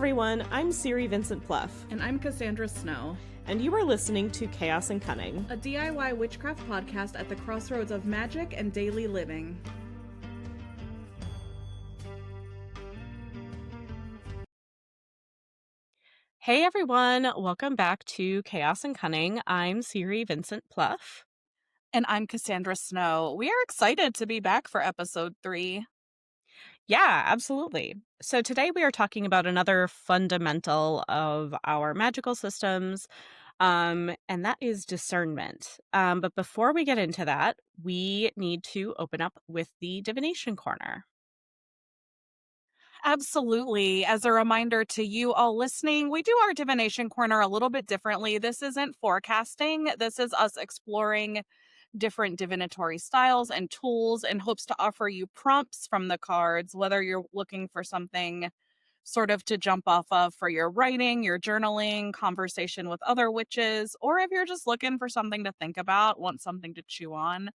everyone, I'm Siri Vincent Pluff. And I'm Cassandra Snow. And you are listening to Chaos and Cunning, a DIY witchcraft podcast at the crossroads of magic and daily living. Hey everyone, welcome back to Chaos and Cunning. I'm Siri Vincent Pluff. And I'm Cassandra Snow. We are excited to be back for episode 3. Yeah, absolutely. So today we are talking about another fundamental of our magical systems, and that is discernment. But before we get into that, we need to open up with the divination corner. Absolutely. As a reminder to you all listening, we do our divination corner a little bit differently. This isn't forecasting. This is us exploring different divinatory styles and tools in hopes to offer you prompts from the cards, whether you're looking for something sort of to jump off of for your writing, your journaling, conversation with other witches, or if you're just looking for something to think about, want something to chew on,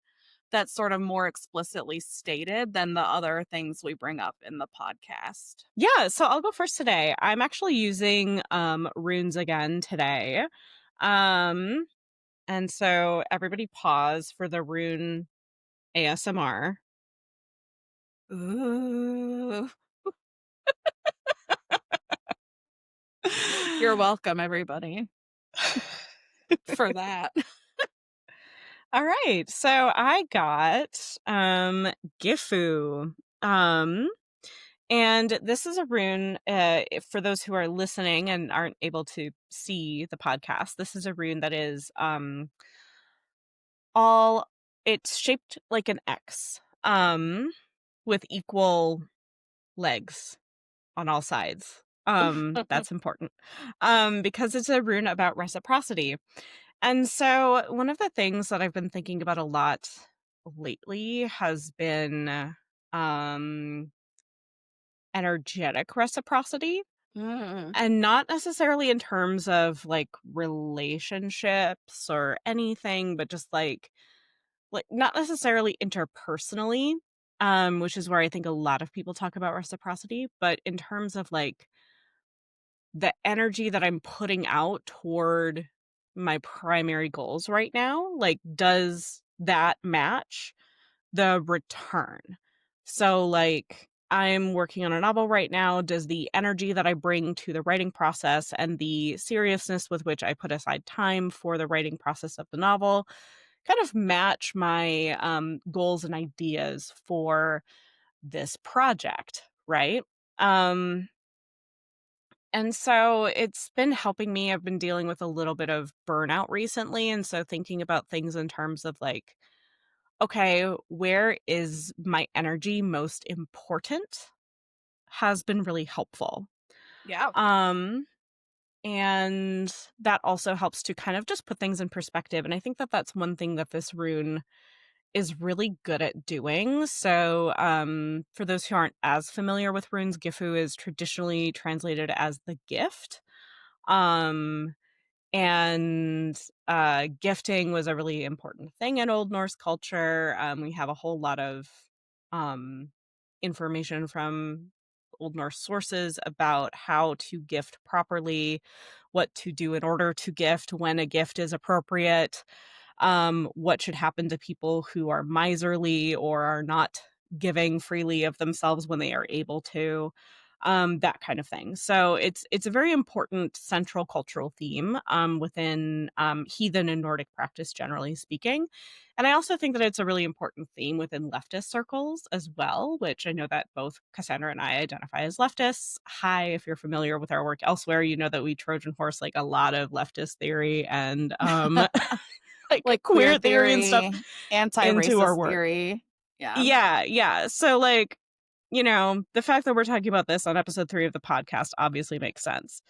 that's sort of more explicitly stated than the other things we bring up in the podcast. Yeah, so I'll go first today. I'm actually using runes again today. And so everybody pause for the rune ASMR. Ooh. You're welcome, everybody, for that. All right, so I got Gifu. And this is a rune, for those who are listening and aren't able to see the podcast, this is a rune that is it's shaped like an X, with equal legs on all sides. That's important, because it's a rune about reciprocity. And so one of the things that I've been thinking about a lot lately has been energetic reciprocity. And not necessarily in terms of like relationships or anything, but just like not necessarily interpersonally, which is where I think a lot of people talk about reciprocity, but in terms of like the energy that I'm putting out toward my primary goals right now, like does that match the return? So like I'm working on a novel right now. Does the energy that I bring to the writing process and the seriousness with which I put aside time for the writing process of the novel kind of match my goals and ideas for this project, right? And so it's been helping me. I've been dealing with a little bit of burnout recently. And so thinking about things in terms of like, okay, where is my energy most important has been really helpful. Yeah. And that also helps to kind of just put things in perspective. And I think that that's one thing that this rune is really good at doing. So for those who aren't as familiar with runes, Gifu is traditionally translated as the gift. And gifting was a really important thing in Old Norse culture. We have a whole lot of information from Old Norse sources about how to gift properly, what to do in order to gift, when a gift is appropriate, what should happen to people who are miserly or are not giving freely of themselves when they are able to, that kind of thing. So it's a very important central cultural theme within heathen and Nordic practice, generally speaking. And I also think that it's a really important theme within leftist circles as well, which I know that both Cassandra and I identify as leftists. Hi, if you're familiar with our work elsewhere, you know that we Trojan horse like a lot of leftist theory and like queer theory and stuff into our anti-racist work. theory. Yeah. So like, you know, the fact that we're talking about this on episode 3 of the podcast obviously makes sense.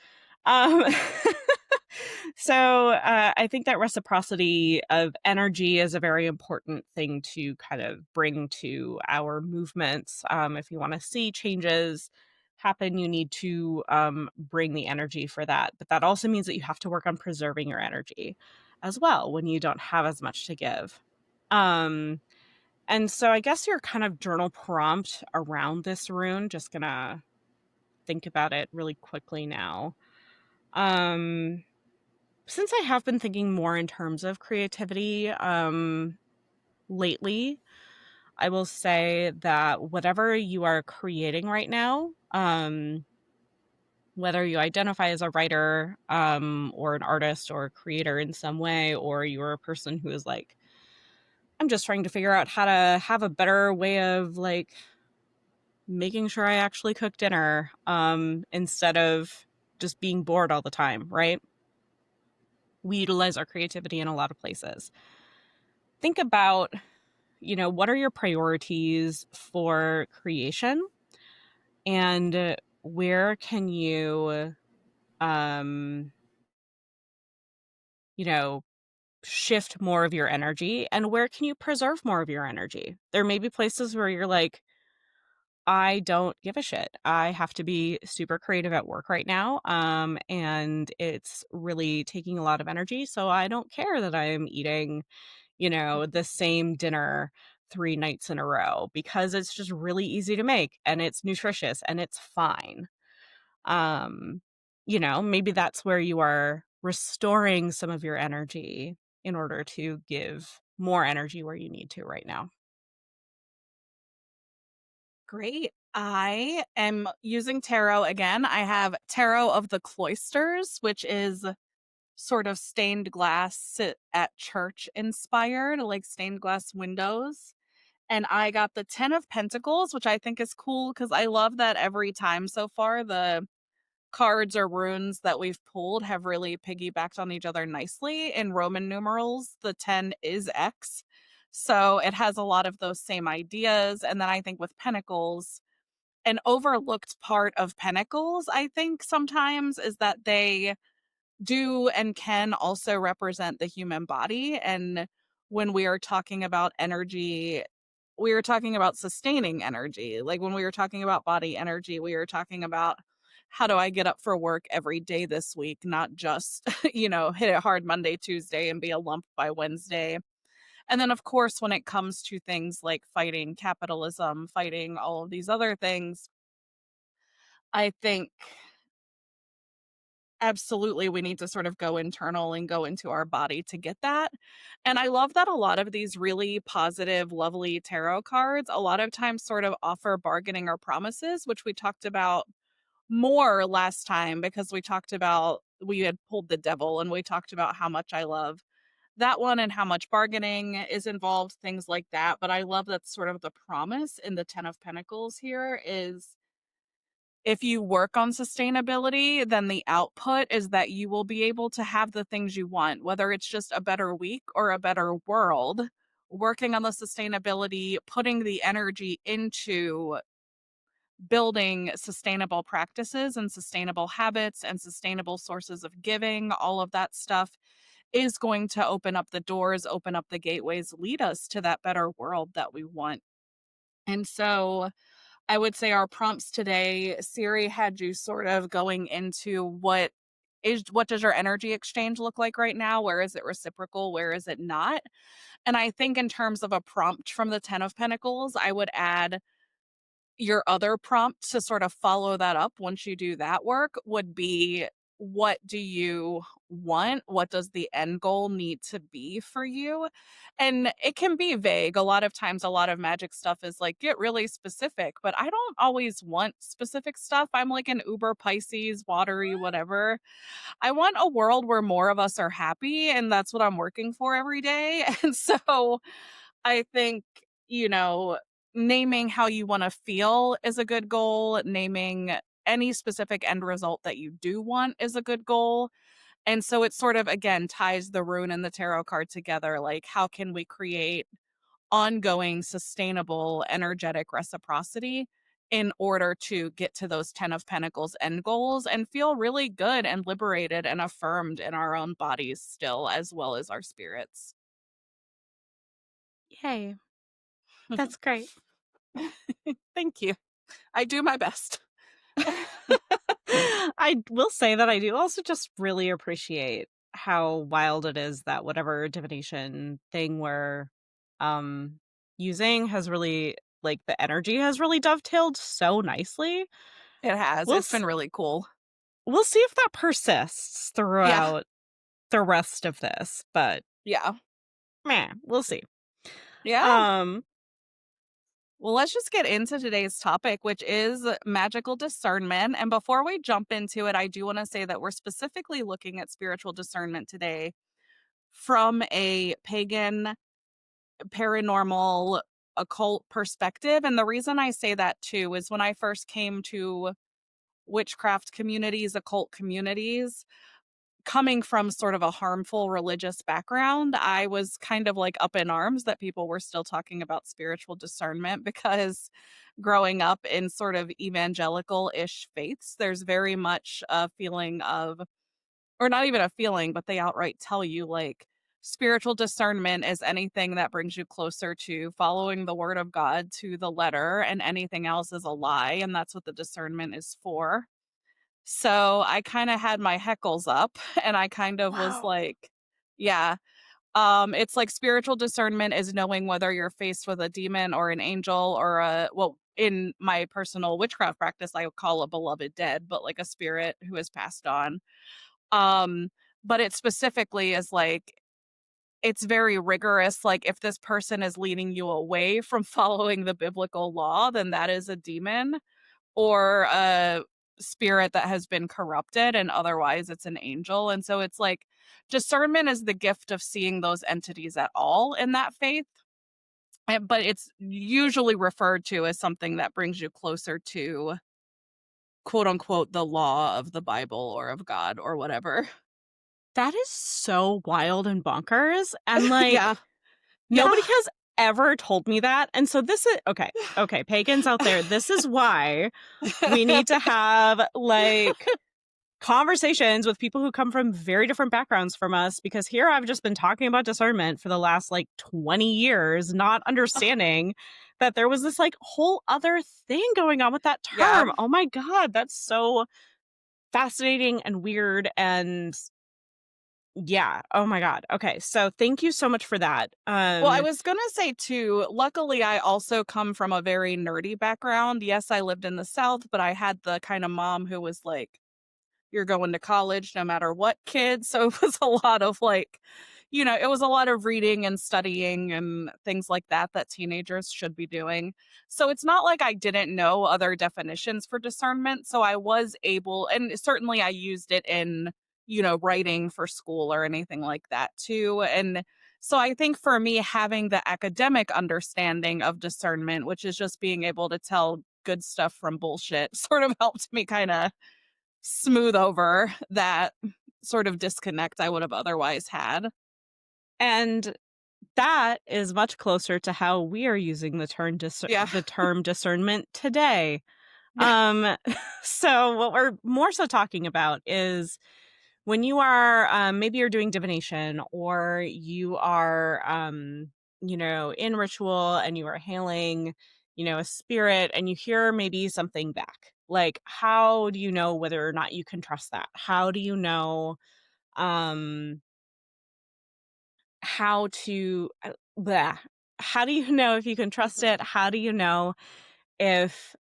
So I think that reciprocity of energy is a very important thing to kind of bring to our movements. If you want to see changes happen, you need to bring the energy for that. But that also means that you have to work on preserving your energy as well when you don't have as much to give. And so I guess your kind of journal prompt around this rune, just gonna think about it really quickly now. Um, since I have been thinking more in terms of creativity, lately, I will say that whatever you are creating right now, whether you identify as a writer, or an artist or a creator in some way, or you're a person who is like, I'm just trying to figure out how to have a better way of like making sure I actually cook dinner, instead of just being bored all the time, right? We utilize our creativity in a lot of places. Think about, what are your priorities for creation, and where can you, um, you know, shift more of your energy, and where can you preserve more of your energy? There may be places where you're like, I don't give a shit. I have to be super creative at work right now. And it's really taking a lot of energy. So I don't care that I am eating, the same dinner 3 nights in a row because it's just really easy to make and it's nutritious and it's fine. Um, maybe that's where you are restoring some of your energy in order to give more energy where you need to right now. Great. I am using tarot again. I have Tarot of the Cloisters, which is sort of stained glass at church inspired, like stained glass windows. And I got the 10 of Pentacles, which I think is cool because I love that every time so far the cards or runes that we've pulled have really piggybacked on each other nicely. In Roman numerals, the 10 is X. So it has a lot of those same ideas. And then I think with Pentacles, an overlooked part of Pentacles, I think sometimes, is that they do and can also represent the human body. And when we are talking about energy, we are talking about sustaining energy. Like when we were talking about body energy, we are talking about how do I get up for work every day this week, not just, hit it hard Monday, Tuesday, and be a lump by Wednesday. And then, of course, when it comes to things like fighting capitalism, fighting all of these other things, I think absolutely we need to sort of go internal and go into our body to get that. And I love that a lot of these really positive, lovely tarot cards a lot of times sort of offer bargaining or promises, which we talked about more last time because we had pulled the devil and we talked about how much I love that one and how much bargaining is involved, things like that. But I love that sort of the promise in the 10 of Pentacles here is if you work on sustainability, then the output is that you will be able to have the things you want, whether it's just a better week or a better world. Working on the sustainability, putting the energy into building sustainable practices and sustainable habits and sustainable sources of giving, all of that stuff is going to open up the doors, open up the gateways, lead us to that better world that we want. And so I would say our prompts today, Siri had you sort of going into what does your energy exchange look like right now? Where is it reciprocal? Where is it not? And I think in terms of a prompt from the 10 of Pentacles, I would add your other prompt to sort of follow that up once you do that work would be what do you want? What does the end goal need to be for you? And it can be vague. A lot of times, a lot of magic stuff is like, get really specific, but I don't always want specific stuff. I'm like an uber Pisces, watery, whatever. I want a world where more of us are happy, and that's what I'm working for every day. And so I think, you know, naming how you wanna feel is a good goal, naming any specific end result that you do want is a good goal, and so it sort of, again, ties the rune and the tarot card together, like, how can we create ongoing, sustainable, energetic reciprocity in order to get to those 10 of Pentacles end goals and feel really good and liberated and affirmed in our own bodies still, as well as our spirits. Yay. That's great. Thank you. I do my best. I will say that I do also just really appreciate how wild it is that whatever divination thing we're um using has really, like, the energy has really dovetailed so nicely. It has. We'll It's s been really cool. we'll see if that persists Yeah. throughout the rest of this, but Yeah. meh, we'll see. Yeah. Um, Well, let's just get into today's topic, which is magical discernment. And before we jump into it, I do want to say that we're specifically looking at spiritual discernment today from a pagan, paranormal, occult perspective. And the reason I say that too is when I first came to witchcraft communities, occult communities, coming from sort of a harmful religious background, I was kind of like up in arms that people were still talking about spiritual discernment because growing up in sort of evangelical ish faiths, there's very much a feeling of, or not even a feeling, but they outright tell you like spiritual discernment is anything that brings you closer to following the word of God to the letter, and anything else is a lie. And that's what the discernment is for. So, I kinda had my heckles up, and I kind of was wow. like, yeah, it's like spiritual discernment is knowing whether you're faced with a demon or an angel or a, well, in my personal witchcraft practice, I would call a beloved dead, but like a spirit who has passed on. Um, but it specifically is like, it's very rigorous, like, if this person is leading you away from following the biblical law, then that is a demon or a spirit that has been corrupted, and otherwise it's an angel. And so it's like discernment is the gift of seeing those entities at all in that faith. But it's usually referred to as something that brings you closer to quote unquote the law of the Bible or of God or whatever. That is so wild and bonkers, and, Yeah. like, Yeah. nobody has ever told me that, and so this is okay, pagans out there, this is why we need to have, like, conversations with people who come from very different backgrounds from us, because here I've just been talking about discernment for the last, like, 20 years, not understanding that there was this, like, whole other thing going on with that Yeah. term. Oh my god, that's so fascinating and weird, and yeah, oh my god. Okay, so thank you so much for that. Well, I was gonna say too, luckily I also come from a very nerdy background. Yes, I lived in the South, but I had the kind of mom who was like, you're going to college no matter what, kid. So it was a lot of like, it was a lot of reading and studying and things like that that teenagers should be doing. So it's not like I didn't know other definitions for discernment. So I was able, and certainly I used it in, writing for school or anything like that too. And so I think for me, having the academic understanding of discernment, which is just being able to tell good stuff from bullshit, sort of helped me kind of smooth over that sort of disconnect I would have otherwise had. and that is much closer to how we are using Yeah. the term discernment today. Yeah. Um, so what we're more so talking about is when you are, maybe you're doing divination, or you are, in ritual and you are hailing, a spirit, and you hear maybe something back. Like, how do you know whether or not you can trust that? How do you know, um, how to, bleh. How do you know if you can trust Mhm. it? How do you know if,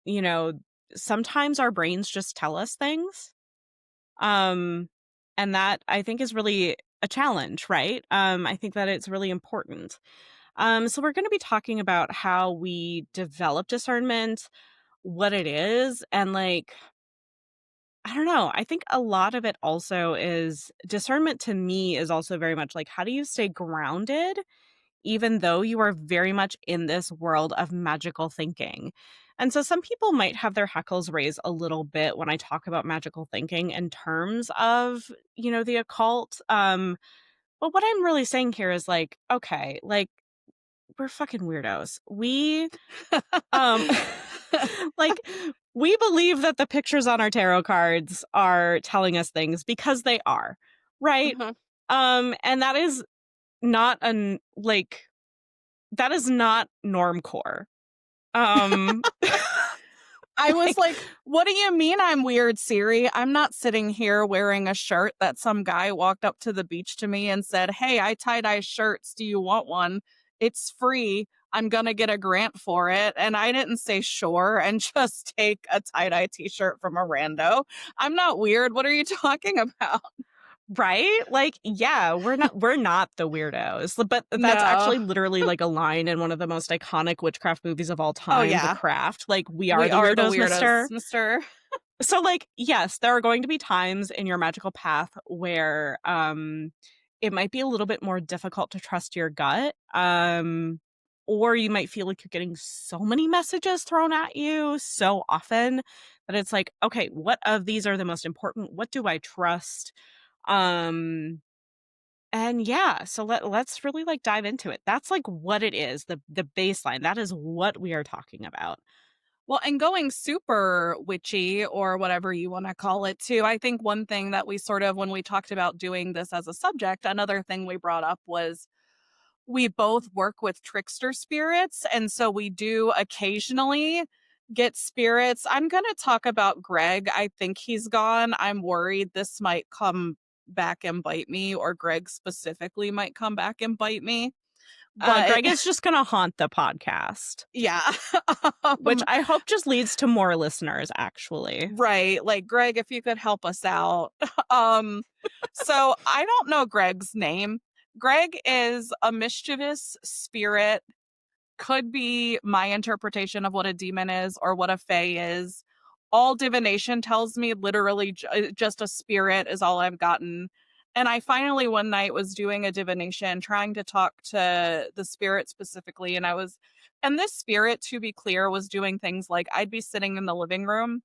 you know, sometimes our brains just tell us things. Um, and that I think is really a challenge, right? I think that it's really important. So we're going to be talking about how we develop discernment, what it is, and like, I don't know. I think a lot of it also is discernment to me is also very much like, how do you stay grounded even though you are very much in this world of magical thinking? And so some people might have their hackles raised a little bit when I talk about magical thinking in terms of, the occult. But what I'm really saying here is like, okay, like, we're fucking weirdos. Um like, we believe that the pictures on our tarot cards are telling us things because they are, right? Mhm. And that is not that is not normcore. Um, I was like, like, "What do you mean I'm weird, Siri? I'm not sitting here wearing a shirt that some guy walked up to the beach to me and said, 'Hey, I tie-dye shirts. Do you want one?'" It's free. I'm gonna get a grant for it. And I didn't say sure and just take a tie-dye t-shirt from a rando. I'm not weird. What are you talking about? Right? Like, yeah, we're not the weirdos, but that's No. actually literally, like, a line in one of the most iconic witchcraft movies of all Oh, time, The yeah. Craft, like, "We are We the are the weirdos, weirdos, mister." mister. So, like, yes, there are going to be times in your magical path where, it might be a little bit more difficult to trust your gut, or you might feel like you're getting so many messages thrown at you so often that it's like, "Okay, what of these are the most important? What do I trust?" Um, and yeah, so let's really, like, dive into it. That's, like, what it is, the baseline. That is what we are talking about. Well, and going super witchy or whatever you wanna call it too, I think one thing that we sort of when we talked about doing this as a subject, another thing we brought up was we both work with trickster spirits, and so we do occasionally get spirits. I'm gonna talk about Greg. I think he's gone. I'm worried this might come back and bite me, or Greg specifically might come back and bite me. But Greg is just gonna haunt the podcast. yeah. Which um, I hope just leads to more listeners, actually. right. Like, Greg, if you could help us out. um, so I don't know Greg's name. Greg is a mischievous spirit, could be my interpretation of what a demon is or what a fae is. All divination tells me literally just a spirit is all I've gotten. And I finally one night was doing a divination, trying to talk to the spirit specifically. And this spirit, to be clear, was doing things like I'd be sitting in the living room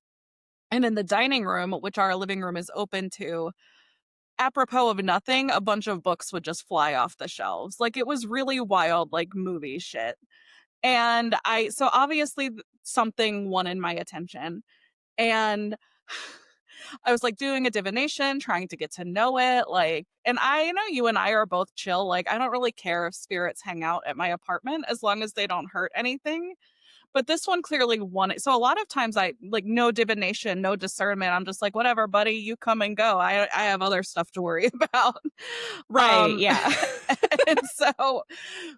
and in the dining room, which our living room is open to, apropos of nothing, a bunch of books would just fly off the shelves. Like it was really wild, like movie shit. And so obviously something wanted my attention. And I was like doing a divination, trying to get to know it. Like, and I know you and I are both chill. Like, I don't really care if spirits hang out at my apartment as long as they don't hurt anything. But this one clearly wanted. So a lot of times I like no divination, no discernment. I'm just like, whatever, buddy, you come and go. I have other stuff to worry about. Right, Um, yeah. and so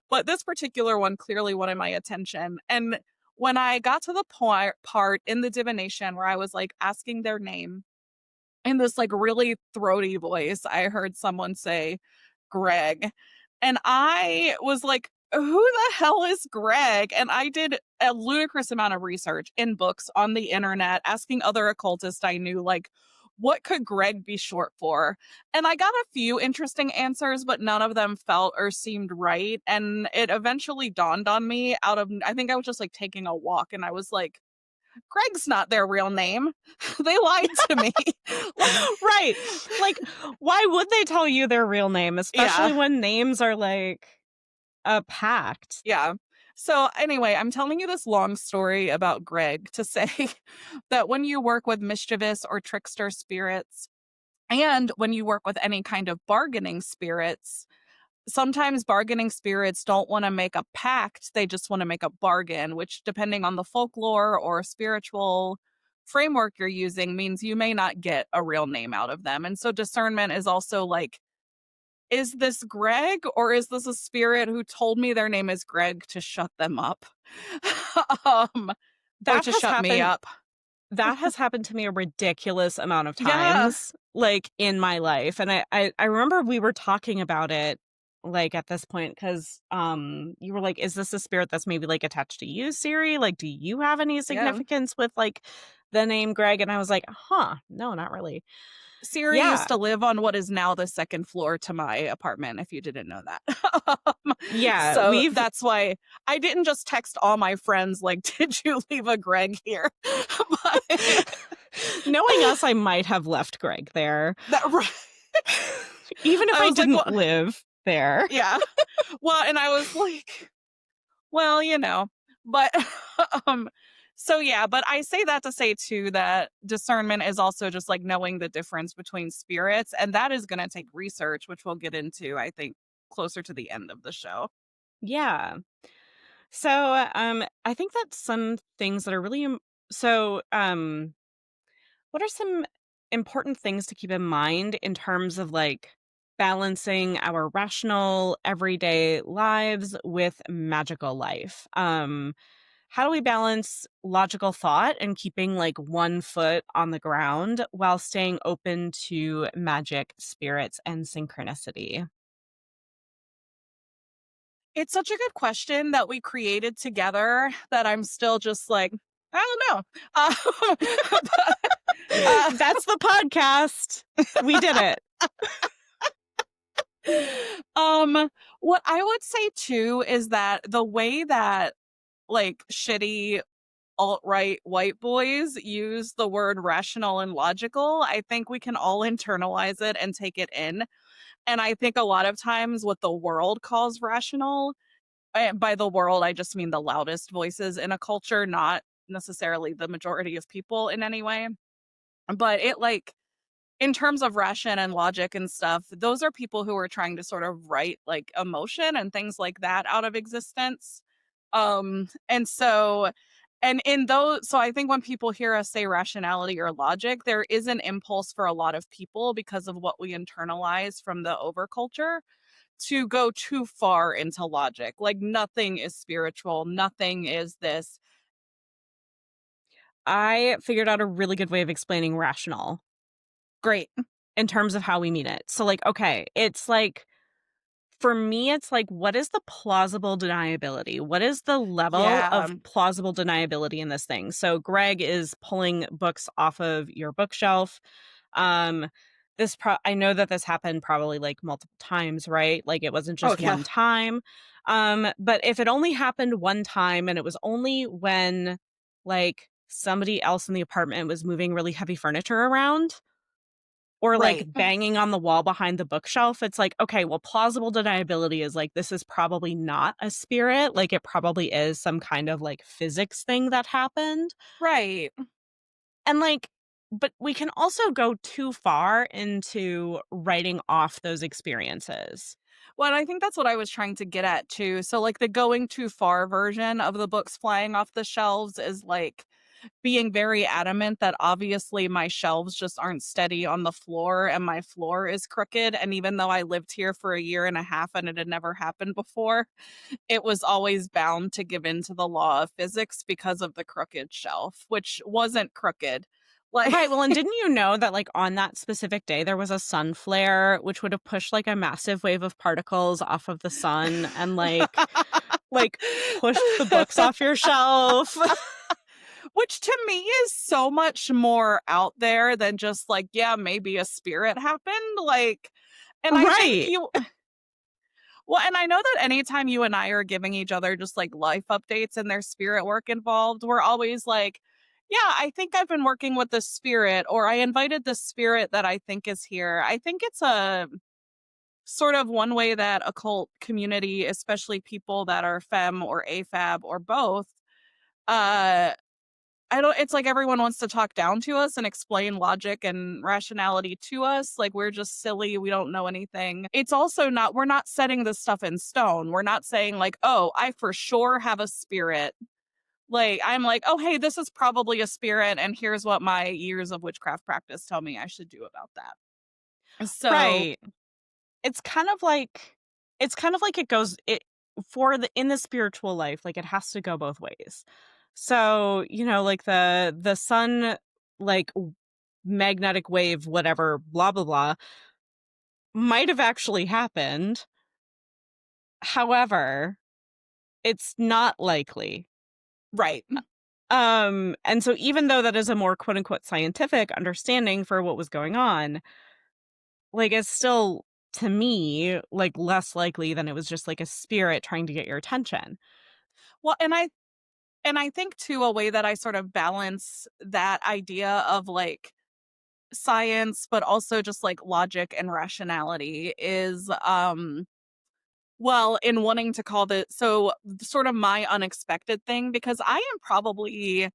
but this particular one clearly wanted my attention. And when I got to the part in the divination where I was like asking their name in this like really throaty voice, I heard someone say, Greg. And I was like, who the hell is Greg? And I did a ludicrous amount of research in books on the internet, asking other occultists I knew, like, what could Greg be short for? And I got a few interesting answers, but none of them felt or seemed right. And it eventually dawned on me I think I was just like taking a walk and I was like, Greg's not their real name. They lied to me. Like, Right. Like, why would they tell you their real name, especially yeah. when names are, like, a pact? Yeah. So anyway, I'm telling you this long story about Greg to say that when you work with mischievous or trickster spirits, and when you work with any kind of bargaining spirits, sometimes bargaining spirits don't want to make a pact, they just want to make a bargain, which depending on the folklore or spiritual framework you're using means you may not get a real name out of them. And so discernment is also like, is this Greg or is this a spirit who told me their name is Greg to shut them up? um, or That to has shut me happened up. that has happened to me a ridiculous amount of Yeah. times, like, in my life, and I remember we were talking about it, like, at this point, because you were like, "Is this a spirit that's maybe, like, attached to you, Siri? Like, do you have any Yeah. significance with, like, the name Greg?" And I was like, "Huh, no, not really." Siri used Yeah. to live on what is now the second floor to my apartment, if you didn't know that. Yeah, So we've that's why I didn't just text all my friends, like, did you leave a Greg here? But knowing us, I might have left Greg there, that right. even if I I was like, didn't well, live there. yeah. Well, and I was like, well, but um so yeah, but I say that to say too that discernment is also just like knowing the difference between spirits, and that is going to take research, which we'll get into, I think, closer to the end of the show. Yeah. So, I think that some things that are really so, what are some important things to keep in mind in terms of like balancing our rational everyday lives with magical life. How do we balance logical thought and keeping like one foot on the ground while staying open to magic, spirits, and synchronicity? It's such a good question that we created together that I'm still just like, I don't know. But, uh, That's the podcast. We did it. what I would say too is that the way that like shitty alt-right white boys use the word rational and logical, I think we can all internalize it and take it in. And I think a lot of times what the world calls rational, and by the world, I just mean the loudest voices in a culture, not necessarily the majority of people in any way. But it like in terms of ration and logic and stuff, those are people who are trying to sort of write like emotion and things like that out of existence. And so and in those so I think when people hear us say rationality or logic, there is an impulse for a lot of people because of what we internalize from the overculture to go too far into logic. Like nothing is spiritual, nothing is this. I figured out a really good way of explaining rational Great. in terms of how we mean it. So, like, okay, it's like, for me, it's like, what is the plausible deniability? What is the level Yeah. of plausible deniability in this thing? So, Greg is pulling books off of your bookshelf. Um, I know that this happened probably like multiple times, right? Like it wasn't Oh just yeah. one time. But if it only happened one time and it was only when like somebody else in the apartment was moving really heavy furniture around, or, like, Right. banging on the wall behind the bookshelf, it's like, okay, well, plausible deniability is like, this is probably not a spirit, like, it probably is some kind of, like, physics thing that happened, Right. and, like but we can also go too far into writing off those experiences. Well, and I think that's what I was trying to get at too. So like the going too far version of the books flying off the shelves is like being very adamant that obviously my shelves just aren't steady on the floor and my floor is crooked. And even though I lived here for a year and a half and it had never happened before, it was always bound to give in to the law of physics because of the crooked shelf, which wasn't crooked. Like, Right, well, and didn't you know that, like, on that specific day, there was a sun flare, which would have pushed, like, a massive wave of particles off of the sun and, like, pushed the books off your shelf? which to me is so much more out there than just like, yeah, maybe a spirit happened. Like, and I think Right. you, well, and I know that anytime you and I are giving each other just like life updates and there's spirit work involved, we're always like, yeah, I think I've been working with the spirit, or I invited the spirit that I think is here. I think it's a sort of one way that occult community, especially people that are femme or AFAB or both, uh, I don't it's like everyone wants to talk down to us and explain logic and rationality to us, like we're just silly, we don't know anything. It's also not we're not setting this stuff in stone. We're not saying like, "Oh, I for sure have a spirit." Like, I'm like, "Oh, hey, this is probably a spirit, and here's what my years of witchcraft practice tell me I should do about that." So, Right. It's kind of like it goes it for the in the spiritual life, like, it has to go both ways. So, like, the sun, like, magnetic wave, whatever, blah, blah, blah, might have actually happened. However, it's not likely. right. And so even though that is a more quote unquote scientific understanding for what was going on, like it's still to me like less likely than it was just like a spirit trying to get your attention. Well, and I think too a way that I sort of balance that idea of like science but also just like logic and rationality is well, in wanting to call the so sort of my unexpected thing because I am probably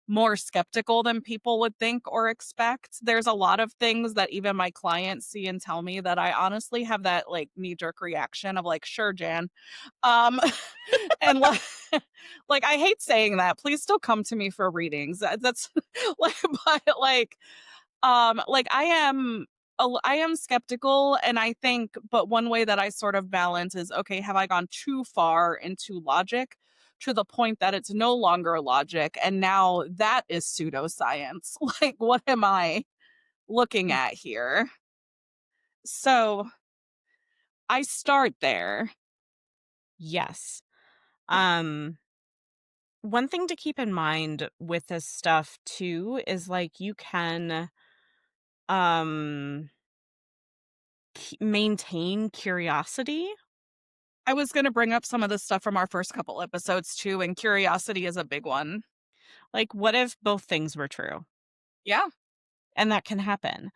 more skeptical than people would think or expect. There's a lot of things that even my clients see and tell me that I honestly have that like knee jerk reaction of like, sure, Jan. Um and like, like I hate saying that. Please still come to me for readings. That's like but like I am I am skeptical, and I think but one way that I sort of balance is, okay, have I gone too far into logic to the point that it's no longer logic, and now that is pseudoscience? Like, what am I looking Mm, at here? So, I start there. yes. Um, One thing to keep in mind with this stuff too is like you can um maintain curiosity. I was gonna bring up some of the stuff from our first couple episodes too, and curiosity is a big one. Like what if both things were true? Yeah, And that can happen.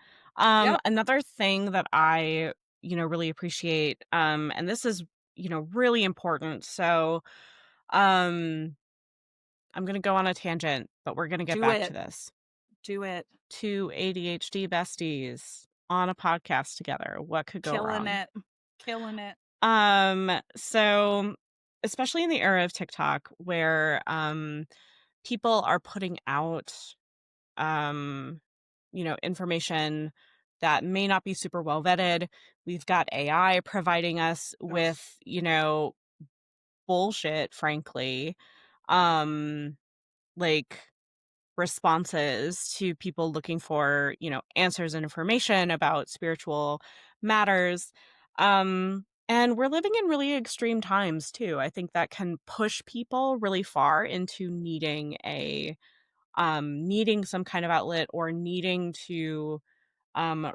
yep. Another thing that I, really appreciate, and this is, really important. So, um, I'm gonna go on a tangent, but we're gonna get Do back to it. this. Do it. Two ADHD besties on a podcast together. What could go Killing wrong? it. Killing it. So especially in the era of TikTok where people are putting out um, information that may not be super well vetted. We've got AI providing us Ugh. with, bullshit, frankly. Um, like responses to people looking for, answers and information about spiritual matters. And we're living in really extreme times too. I think that can push people really far into needing some kind of outlet or needing to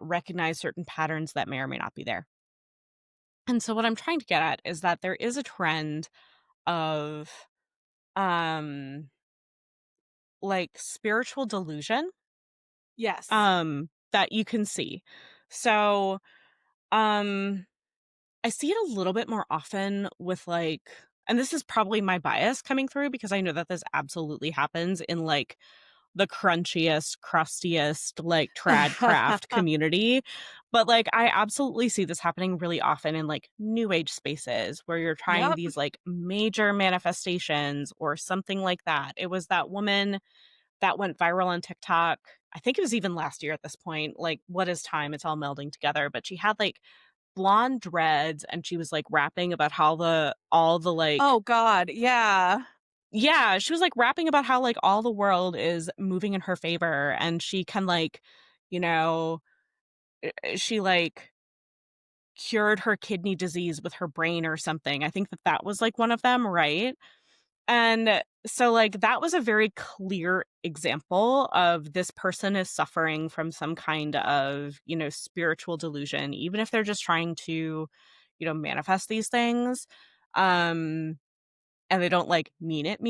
recognize certain patterns that may or may not be there. And so what I'm trying to get at is that there is a trend of um like spiritual delusion Yes. that you can see. So um I see it a little bit more often with like, and this is probably my bias coming through because I know that this absolutely happens in like the crunchiest, crustiest, like, trad craft community, but, like, I absolutely see this happening really often in, like, new age spaces where you're trying Yep. these, like, major manifestations or something like that. It was that woman that went viral on TikTok, I think it was even last year at this point, like, what is time? It's all melding together, but she had, like, blonde dreads, and she was, like, rapping about how all the, like Oh god, yeah. yeah, she was, like, rapping about how, like, all the world is moving in her favor, and she can, like, you know, she, like, cured her kidney disease with her brain or something. I think that that was, like, one of them, right? And so, like, that was a very clear example of this person is suffering from some kind of, spiritual delusion, even if they're just trying to, manifest these things. Um and they don't, like, mean it,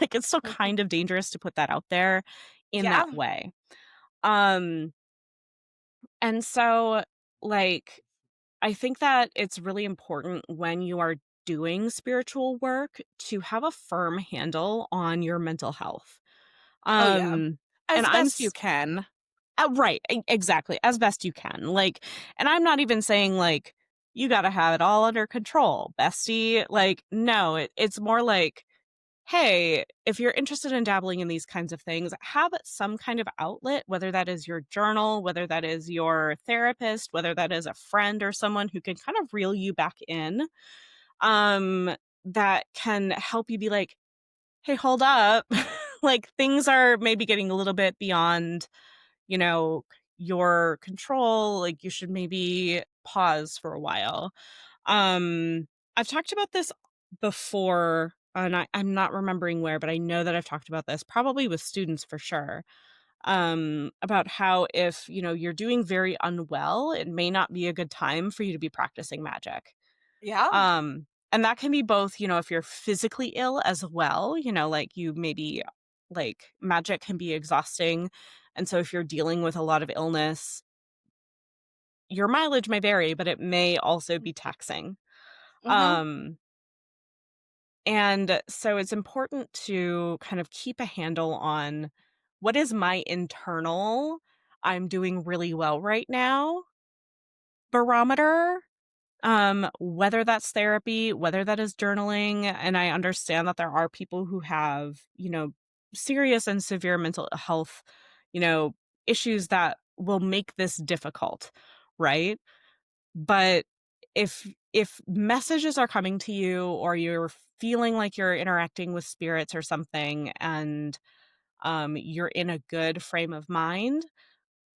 like, it's still Mhm. kind of dangerous to put that out there in Yeah. that way. Um, and so, like, I think that it's really important when you are doing spiritual work to have a firm handle on your mental health. Oh, yeah. Um, and As I'm best you s can. right, exactly, as best you can, like, and I'm not even saying, like, "You gotta have it all under control, bestie," like, no, it's more like, hey, if you're interested in dabbling in these kinds of things, have some kind of outlet, whether that is your journal, whether that is your therapist, whether that is a friend or someone who can kind of reel you back in, that can help you be like, hey, hold up. Like things are maybe getting a little bit beyond, you know, your control. Like you should maybe pause for a while. um, I've talked about this before, and I'm not remembering where, but I know that I've talked about this probably with students for sure. About how if you're doing very unwell, it may not be a good time for you to be practicing magic. Yeah. And that can be both, if you're physically ill as well, like you maybe like magic can be exhausting. And so if you're dealing with a lot of illness, your mileage may vary, but it may also be taxing. Mhm. Um, And so it's important to kind of keep a handle on what is my internal, I'm doing really well right now barometer, whether that's therapy, whether that is journaling. And I understand that there are people who have, serious and severe mental health, you know, issues that will make this difficult, right? But if messages are coming to you or you're feeling like you're interacting with spirits or something and you're in a good frame of mind,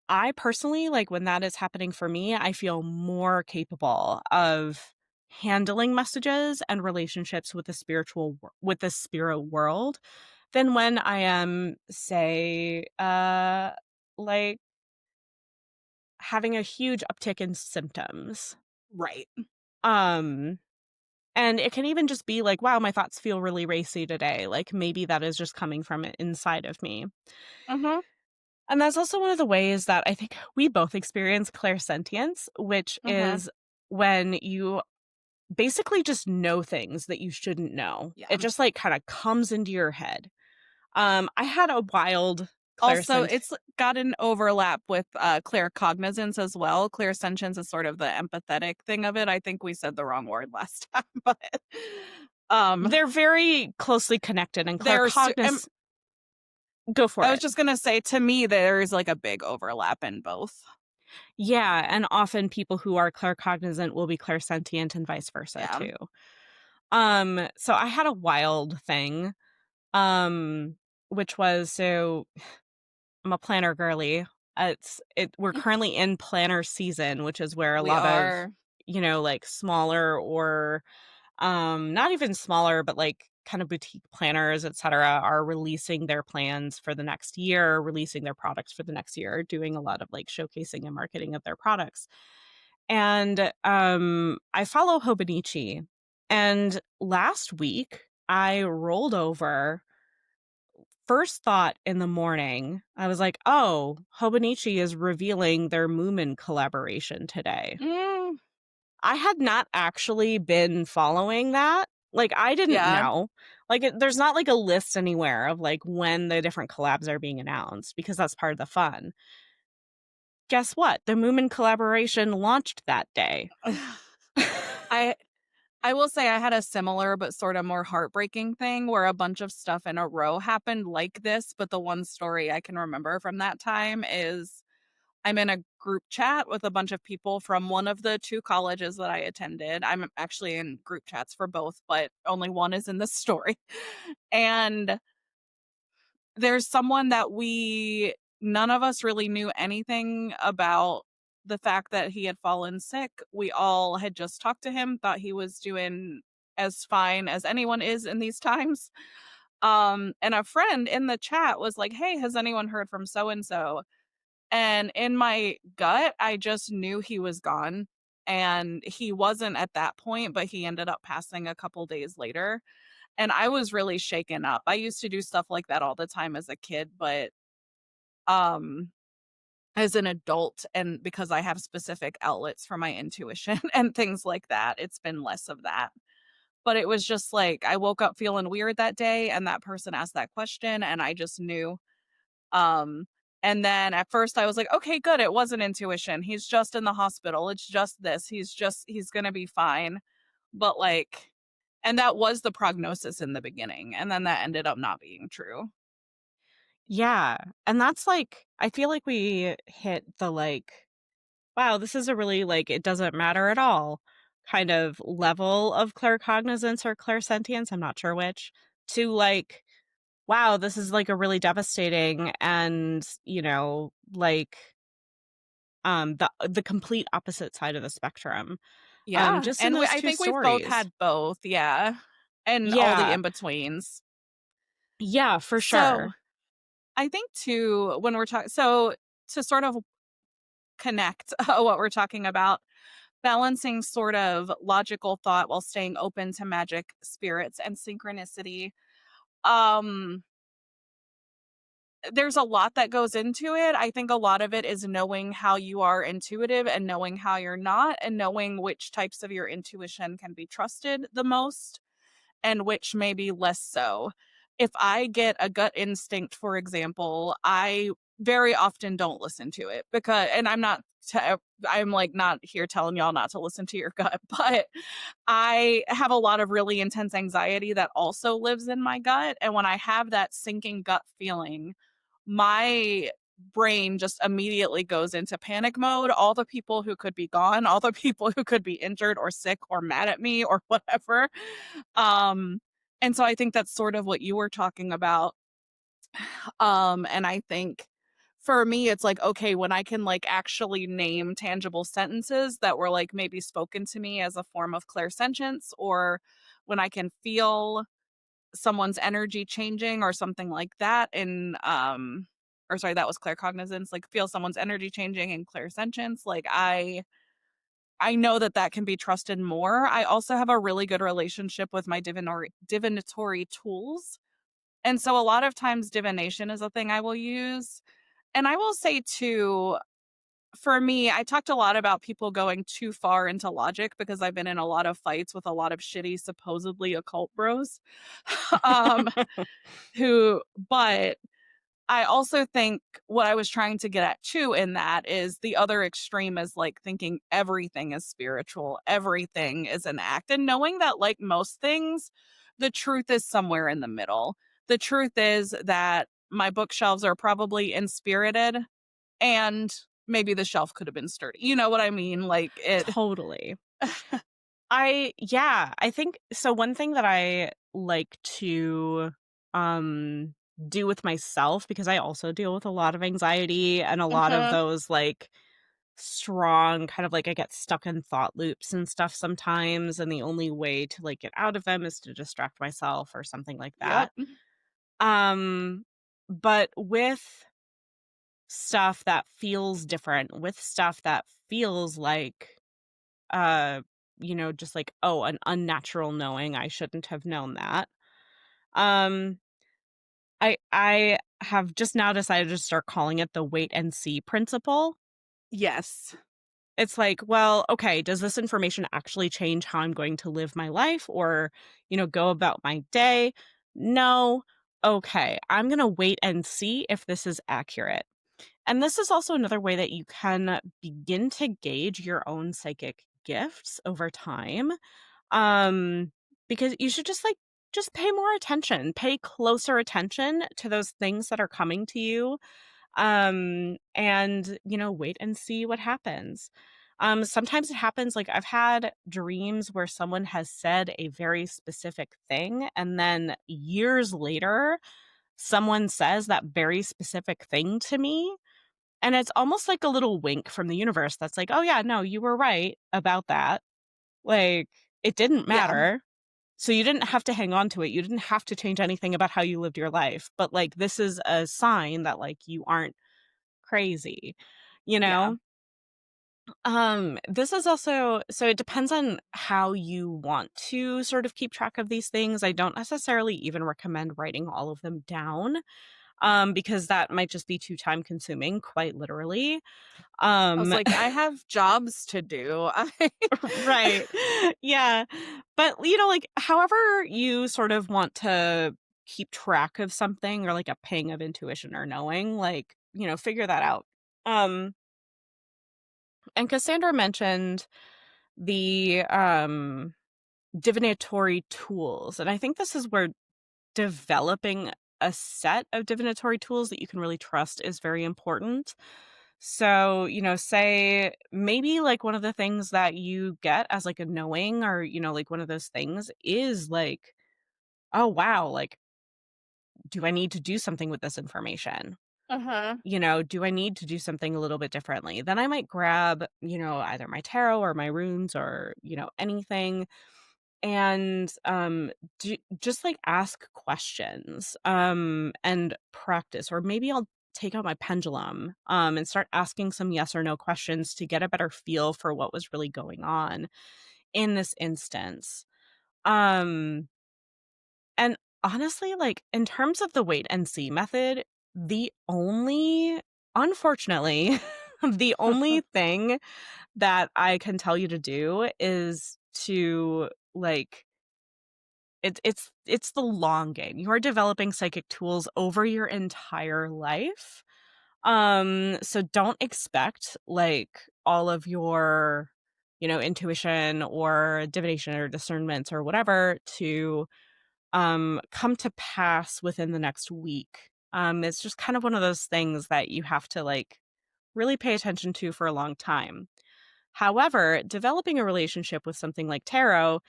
I personally, like when that is happening for me, I feel more capable of handling messages and relationships with the with the spirit world than when I am, say, like having a huge uptick in symptoms. Right. Um and it can even just be like, wow, my thoughts feel really racy today. Like maybe that is just coming from inside of me. Mhm. And that's also one of the ways that I think we both experience clairsentience, which Mhm. is when you basically just know things that you shouldn't know. It Yeah. just like kind of comes into your head. I had a wild Also, clairsent. it's got an overlap with, claircognizance as well. Clairsentience is sort of the empathetic thing of it. I think we said the wrong word last time, but, um, They're very closely connected, and there's go for I was it. just gonna say, to me, there's, like, a big overlap in both. Yeah, and often people who are claircognizant will be clairsentient and vice versa Yeah. too. So I had a wild thing, um, which was so I'm a planner girly. We're currently in planner season, which is where a We lot of, are. like smaller or not even smaller, but like kind of boutique planners, etc., are releasing their plans for the next year, releasing their products for the next year, doing a lot of like showcasing and marketing of their products. And I follow Hobonichi. And last week I rolled over. First thought in the morning, I was like, "Oh, Hobonichi is revealing their Moomin collaboration today." Mm, I had not actually been following that. Like, I didn't yeah. know. Like, there's not like a list anywhere of like when the different collabs are being announced because that's part of the fun. Guess what? The Moomin collaboration launched that day. I I will say I had a similar but sort of more heartbreaking thing where a bunch of stuff in a row happened like this, but the one story I can remember from that time is I'm in a group chat with a bunch of people from one of the 2 colleges that I attended. I'm actually in group chats for both, but only one is in this story. And there's someone that we none of us really knew anything about the fact that he had fallen sick. We all had just talked to him, thought he was doing as fine as anyone is in these times. And a friend in the chat was like, "Hey, has anyone heard from so and so?" And in my gut, I just knew he was gone. And he wasn't at that point, but he ended up passing a couple days later. And I was really shaken up. I used to do stuff like that all the time as a kid, but um as an adult and because I have specific outlets for my intuition and things like that, it's been less of that. But it was just like I woke up feeling weird that day and that person asked that question and I just knew. Um and then at first I was like, okay, good, it wasn't intuition. He's just in the hospital. It's just this. He's going to be fine. But like and that was the prognosis in the beginning and then that ended up not being true. Yeah, and that's like I feel like we hit the like, wow, this is a really like it doesn't matter at all kind of level of claircognizance or clairsentience, I'm not sure which, to like, wow, this is like a really devastating and, like the complete opposite side of the spectrum. Yeah, Just in and those I two think we've both stories. had both, yeah, and all the Yeah. in-betweens. Yeah, for So, sure. I think too, when we're talking to sort of connect what we're talking about, balancing sort of logical thought while staying open to magic, spirits, and synchronicity, um, there's a lot that goes into it. I think a lot of it is knowing how you are intuitive and knowing how you're not, and knowing which types of your intuition can be trusted the most and which maybe less so. If I get a gut instinct, for example, I very often don't listen to it because, and I'm like not here telling y'all not to listen to your gut, but I have a lot of really intense anxiety that also lives in my gut. And when I have that sinking gut feeling, my brain just immediately goes into panic mode. All the people who could be gone, all the people who could be injured or sick or mad at me or whatever. Um, and so I think that's sort of what you were talking about. And I think for me, it's like, okay, when I can like actually name tangible sentences that were like maybe spoken to me as a form of clairsentience, or when I can feel someone's energy changing or something like that in or sorry, that was claircognizance, like feel someone's energy changing in clairsentience, like I know that that can be trusted more. I also have a really good relationship with my divinatory tools. And so a lot of times divination is a thing I will use. And I will say too, for me, I talked a lot about people going too far into logic because I've been in a lot of fights with a lot of shitty, supposedly occult bros. um, but I also think what I was trying to get at too in that is the other extreme is like thinking everything is spiritual, everything is an act, and knowing that, like most things, the truth is somewhere in the middle. The truth is that my bookshelves are probably inspirited and maybe the shelf could have been sturdy. You know what I mean? Like it. Totally. I think so one thing that I like to um do with myself, because I also deal with a lot of anxiety and a lot of Uh-huh. those like strong kind of like I get stuck in thought loops and stuff sometimes, and the only way to like get out of them is to distract myself or something like Yep. that. Um but with stuff that feels different, with stuff that feels like uh just like, oh, an unnatural knowing, I shouldn't have known that. um I have just now decided to start calling it the wait and see principle. Yes. It's like, well, okay, does this information actually change how I'm going to live my life or, go about my day? No. Okay, I'm going to wait and see if this is accurate. And this is also another way that you can begin to gauge your own psychic gifts over time. Um because you should just pay more attention, pay closer attention to those things that are coming to you, and wait and see what happens. Sometimes it happens, like I've had dreams where someone has said a very specific thing and then years later someone says that very specific thing to me, and it's almost like a little wink from the universe that's like, oh yeah, no, you were right about that. Like, it didn't Yeah. matter, so you didn't have to hang on to it, you didn't have to change anything about how you lived your life, but like this is a sign that like you aren't crazy, you Yeah. know? This is also, so it depends on how you want to sort of keep track of these things. I don't necessarily even recommend writing all of them down, because that might just be too time consuming, quite literally. I was Um, like, I have jobs to do. I right. Yeah. But, like, however you sort of want to keep track of something or like a ping of intuition or knowing, like, figure that out. Um, and Cassandra mentioned the divinatory tools. And I think this is where developing a set of divinatory tools that you can really trust is very important. So, say maybe like one of the things that you get as like a knowing or, like one of those things is like, oh, wow, like, do I need to do something with this information? Uh-huh. Do I need to do something a little bit differently? Then I might grab, either my tarot or my runes or, anything, and just like ask questions, and practice, or maybe I'll take out my pendulum, and start asking some yes or no questions to get a better feel for what was really going on in this instance. Um and honestly, like in terms of the wait and see method, the only unfortunately the only thing that I can tell you to do is to like it's the long game. You are developing psychic tools over your entire life. So don't expect like all of your, intuition or divination or discernments or whatever to come to pass within the next week. It's just kind of one of those things that you have to like really pay attention to for a long time. However, developing a relationship with something like tarot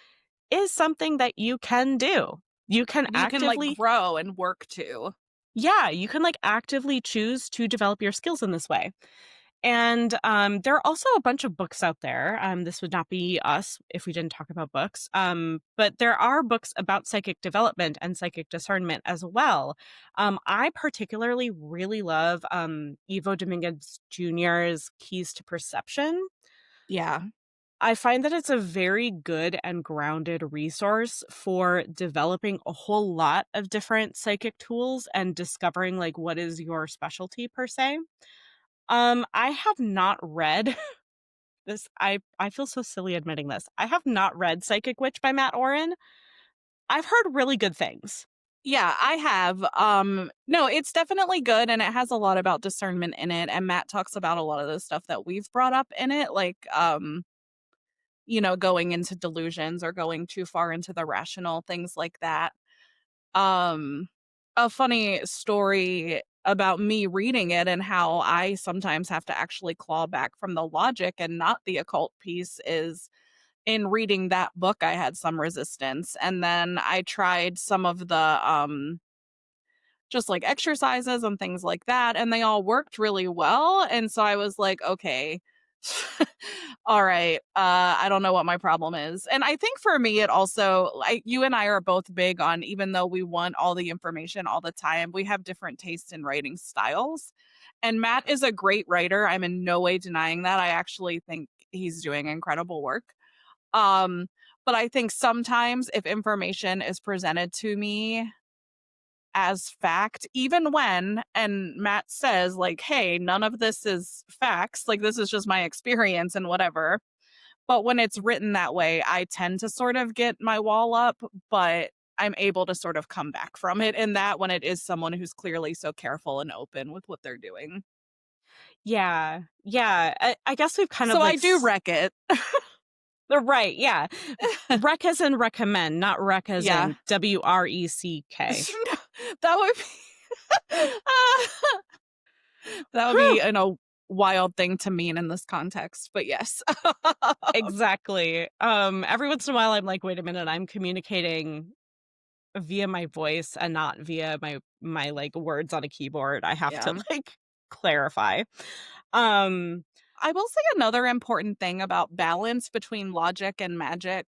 is something that you can do. You can You can, like, actively, grow and work to. yeah, you can like actively choose to develop your skills in this way. And there are also a bunch of books out there. This would not be us if we didn't talk about books. But there are books about psychic development and psychic discernment as well. I particularly really love Ivo Dominguez Jr.'s Keys to Perception. Yeah. I find that it's a very good and grounded resource for developing a whole lot of different psychic tools and discovering like what is your specialty per se. I have not read this. I feel so silly admitting this. I have not read Psychic Witch by Matt Oren. I've heard really good things. Yeah, I have. No, it's definitely good, and it has a lot about discernment in it, and Matt talks about a lot of the stuff that we've brought up in it, like, going into delusions or going too far into the rational, things like that. Um, a funny story about me reading it and how I sometimes have to actually claw back from the logic and not the occult piece is in reading that book, I had some resistance, and then I tried some of the, just like exercises and things like that, and they all worked really well, and so I was like, "Okay, all right, I don't know what my problem is." And I think for me, it also like, you and I are both big on even though we want all the information all the time, we have different tastes in writing styles, and Matt is a great writer, I'm in no way denying that, I actually think he's doing incredible work. Um, but I think sometimes if information is presented to me as fact, even when and Matt says, like, "Hey, none of this is facts, like, this is just my experience and whatever." But when it's written that way, I tend to sort of get my wall up, but I'm able to sort of come back from it in that when it is someone who's clearly so careful and open with what they're doing. Yeah, yeah. I guess we've kind So of I like do wreck it. right. Yeah, rec as in recommend, not rec as Yeah. in WRECK. That would be that would Whew, be a wild thing to mean in this context, but yes. exactly. Every once in a while, I'm like, wait a minute, I'm communicating via my voice and not via my like words on a keyboard. I have to Yeah. like clarify. Um, I will say another important thing about balance between logic and magic,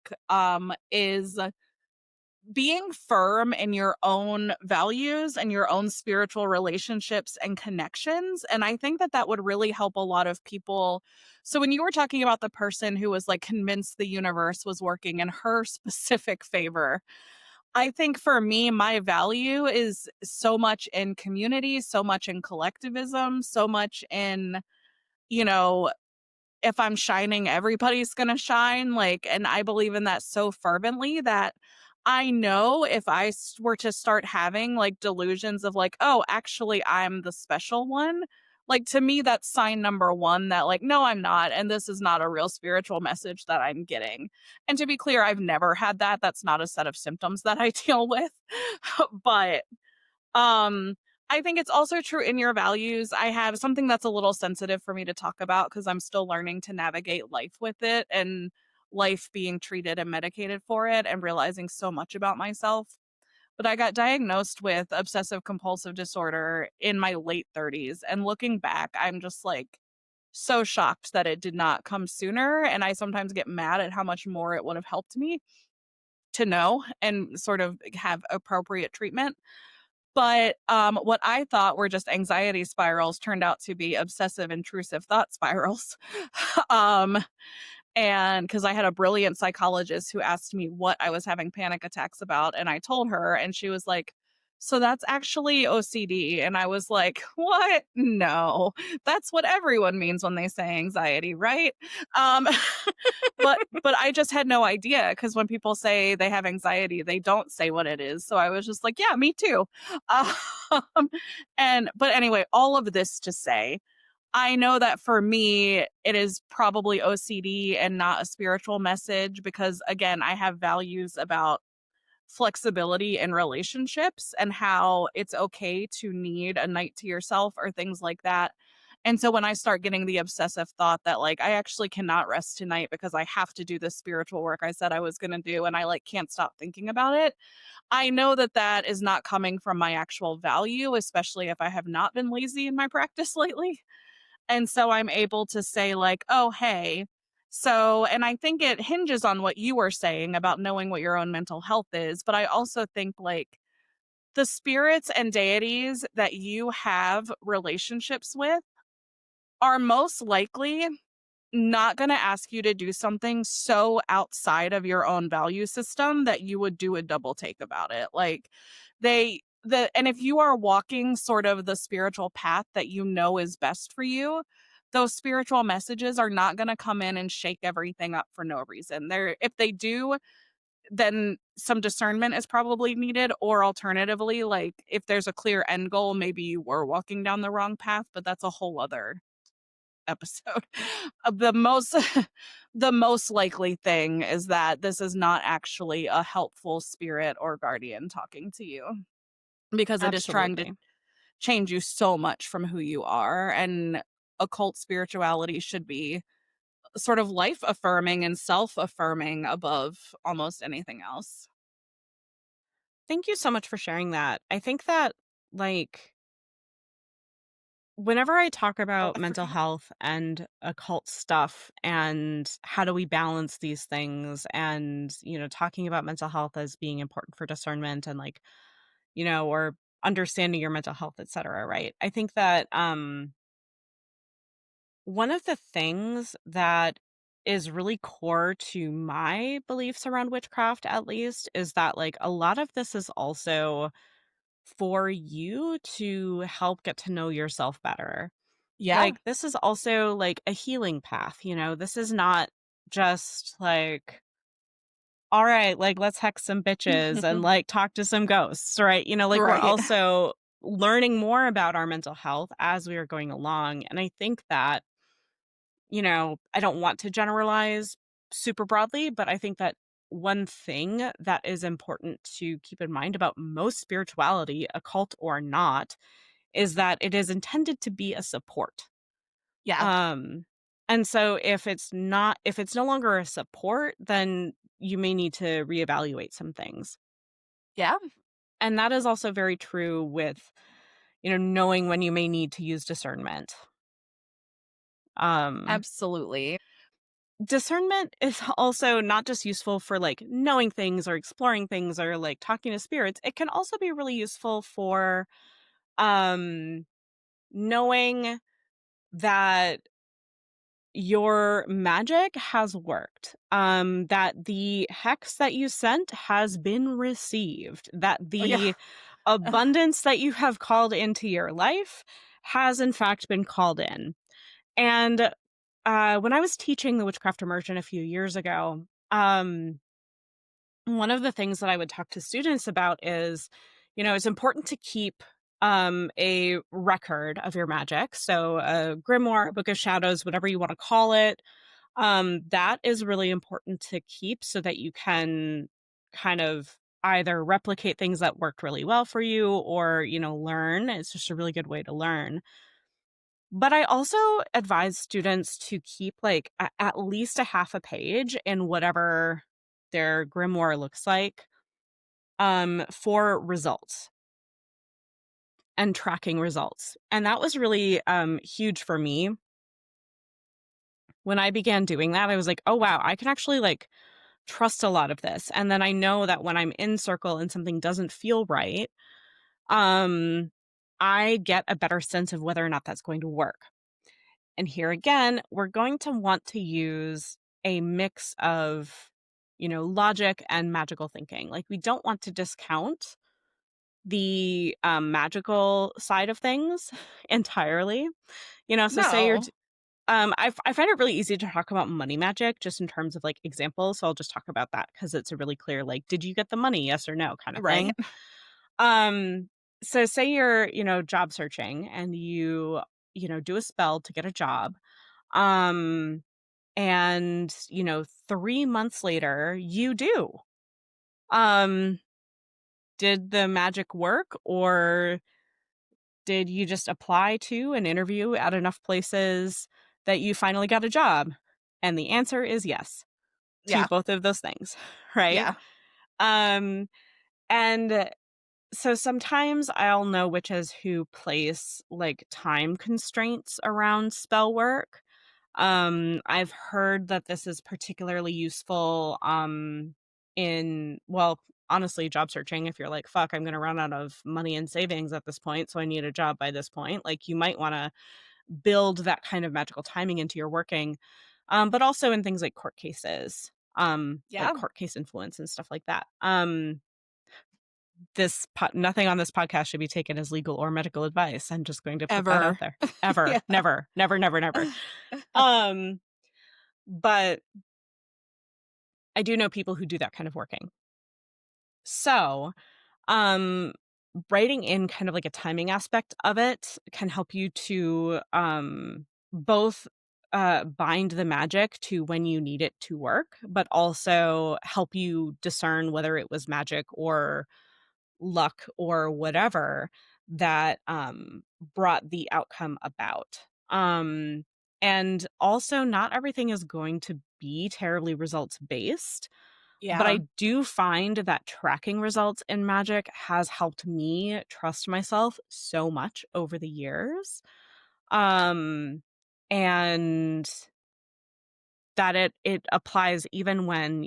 is being firm in your own values and your own spiritual relationships and connections, and I think that that would really help a lot of people. So when you were talking about the person who was, like, convinced the universe was working in her specific favor, I think for me, my value is so much in community, so much in collectivism, so much in, you know, if I'm shining, everybody's gonna shine, like, and I believe in that so fervently that I know if were to start having, like, delusions of, like, "Oh, actually, I'm the special one," like, to me, that's sign number 1 that, like, "No, I'm not, and this is not a real spiritual message that I'm getting." And to be clear, I've never had that, that's not a set of symptoms that I deal with, but um, I think it's also true in your values. I have something that's a little sensitive for me to talk about because I'm still learning to navigate life with it and life being treated and medicated for it and realizing so much about myself. But I got diagnosed with obsessive compulsive disorder in my late 30s. And looking back, I'm just like so shocked that it did not come sooner. And I sometimes get mad at how much more it would have helped me to know and sort of have appropriate treatment. But, what I thought were just anxiety spirals turned out to be obsessive intrusive thought spirals. Um, and because I had a brilliant psychologist who asked me what I was having panic attacks about, and I told her, and she was like, "So that's actually OCD." And I was like, "What? No. That's what everyone means when they say anxiety, right?" Um, but I just had no idea because when people say they have anxiety, they don't say what it is. So I was just like, "Yeah, me too." Um, but anyway, all of this to say I know that for me, it is probably OCD and not a spiritual message because, again, I have values about flexibility in relationships and how it's okay to need a night to yourself or things like that. And so when I start getting the obsessive thought that like I actually cannot rest tonight because I have to do this spiritual work I said I was going to do and I like can't stop thinking about it, I know that that is not coming from my actual value, especially if I have not been lazy in my practice lately. And so I'm able to say like, "Oh, hey." So, and I think it hinges on what you were saying about knowing what your own mental health is, but I also think like the spirits and deities that you have relationships with are most likely not gonna ask you to do something so outside of your own value system that you would do a double take about it. Like, and if you are walking sort of the spiritual path that you know is best for you, those spiritual messages are not gonna come in and shake everything up for no reason. If they do, then some discernment is probably needed, or alternatively, like, if there's a clear end goal, maybe you were walking down the wrong path, but that's a whole other episode. The most the most likely thing is that this is not actually a helpful spirit or guardian talking to you, because it is trying to Absolutely. change you so much from who you are, and occult spirituality should be sort of life affirming and self affirming above almost anything else. Thank you so much for sharing that. I think that, like, whenever I talk Oh, about I mental forgot. health and occult stuff and how do we balance these things and, talking about mental health as being important for discernment and like, or understanding your mental health, et cetera, right? I think that one of the things that is really core to my beliefs around witchcraft, at least, is that like a lot of this is also for you to help get to know yourself better. Yeah. Like, this is also, like, a healing path, This is not just, like, "Alright, like, let's hex some bitches and, like, talk to some ghosts," right? Like, we're Right. also learning more about our mental health as we are going along, and I think that, I don't want to generalize super broadly, but I think that one thing that is important to keep in mind about most spirituality, occult or not, is that it is intended to be a support. Yeah. Um, and so if it's no longer a support, then you may need to reevaluate some things. Yeah. And that is also very true with, knowing when you may need to use discernment. Um, Absolutely. Discernment is also not just useful for like knowing things or exploring things or like talking to spirits. It can also be really useful for um knowing that your magic has worked, that the hex that you sent has been received, that Oh, yeah. the abundance that you have called into your life has in fact been called in. And when I was teaching the witchcraft immersion a few years ago, one of the things that I would talk to students about is, it's important to keep a record of your magic. So a grimoire, a book of shadows, whatever you want to call it, that is really important to keep so that you can kind of either replicate things that worked really well for you or, learn. It's just a really good way to learn. But I also advise students to keep like at least a half a page in whatever their grimoire looks like for results and tracking results. And that was really huge for me. When I began doing that, I was like, "Oh wow, I can actually like trust a lot of this." And then I know that when I'm in circle and something doesn't feel right, um, I get a better sense of whether or not that's going to work. And here again, we're going to want to use a mix of, logic and magical thinking. Like, we don't want to discount the magical side of things entirely. So say No. I find it really easy to talk about money magic just in terms of like examples. So I'll just talk about that because it's a really clear, like, did you get the money? Yes or no kind of Right. thing. Um, so say you're, job searching and do a spell to get a job. Um, and 3 months later, you do. Um, did the magic work, or did you just apply to and interview at enough places that you finally got a job? And the answer is yes to Yeah. both of those things, right? Yeah. Um, and so sometimes I'll know witches who place like time constraints around spell work. I've heard that this is particularly useful in, well, honestly, job searching. If you're like, fuck, I'm going to run out of money and savings at this point, so I need a job by this point, like you might want to build that kind of magical timing into your working. But also in things like court cases, like Yeah. court case influence and stuff like that. Nothing on this podcast should be taken as legal or medical advice. I'm just going to put that out Ever. there. Ever, Yeah. never, never, never, never. Um, but I do know people who do that kind of working. So, um, writing in kind of like a timing aspect of it can help you to both bind the magic to when you need it to work, but also help you discern whether it was magic or luck or whatever that brought the outcome about. And also, not everything is going to be terribly results based, but Yeah. I do find that tracking results in magic has helped me trust myself so much over the years. Um, and that it applies even when,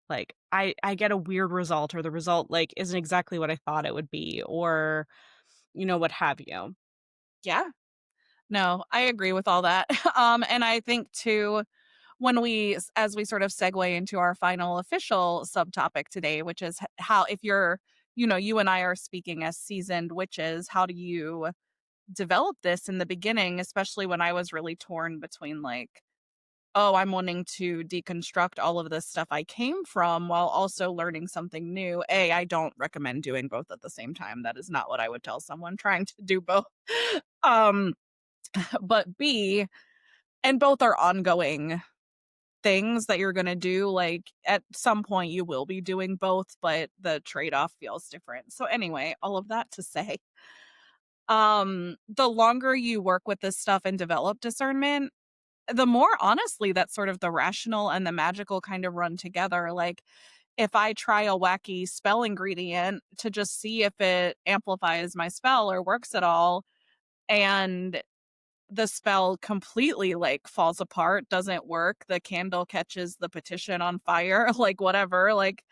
like I get a weird result, or the result like isn't exactly what I thought it would be, or what have you. Yeah. No, I agree with all that. And I think too, as we sort of segue into our final official subtopic today, which is how, if you're, you and I are speaking as seasoned witches, how do you develop this in the beginning, especially when I was really torn between like, oh, I'm wanting to deconstruct all of this stuff I came from while also learning something new. A, I don't recommend doing both at the same time. That is not what I would tell someone trying to do both. Um, but B, and both are ongoing things that you're gonna do. Like at some point you will be doing both, but the trade-off feels different. So anyway, all of that to say, the longer you work with this stuff and develop discernment, the more honestly that sort of the rational and the magical kind of run together. Like if I try a wacky spell ingredient to just see if it amplifies my spell or works at all, and the spell completely like falls apart, doesn't work, the candle catches the petition on fire, like whatever, like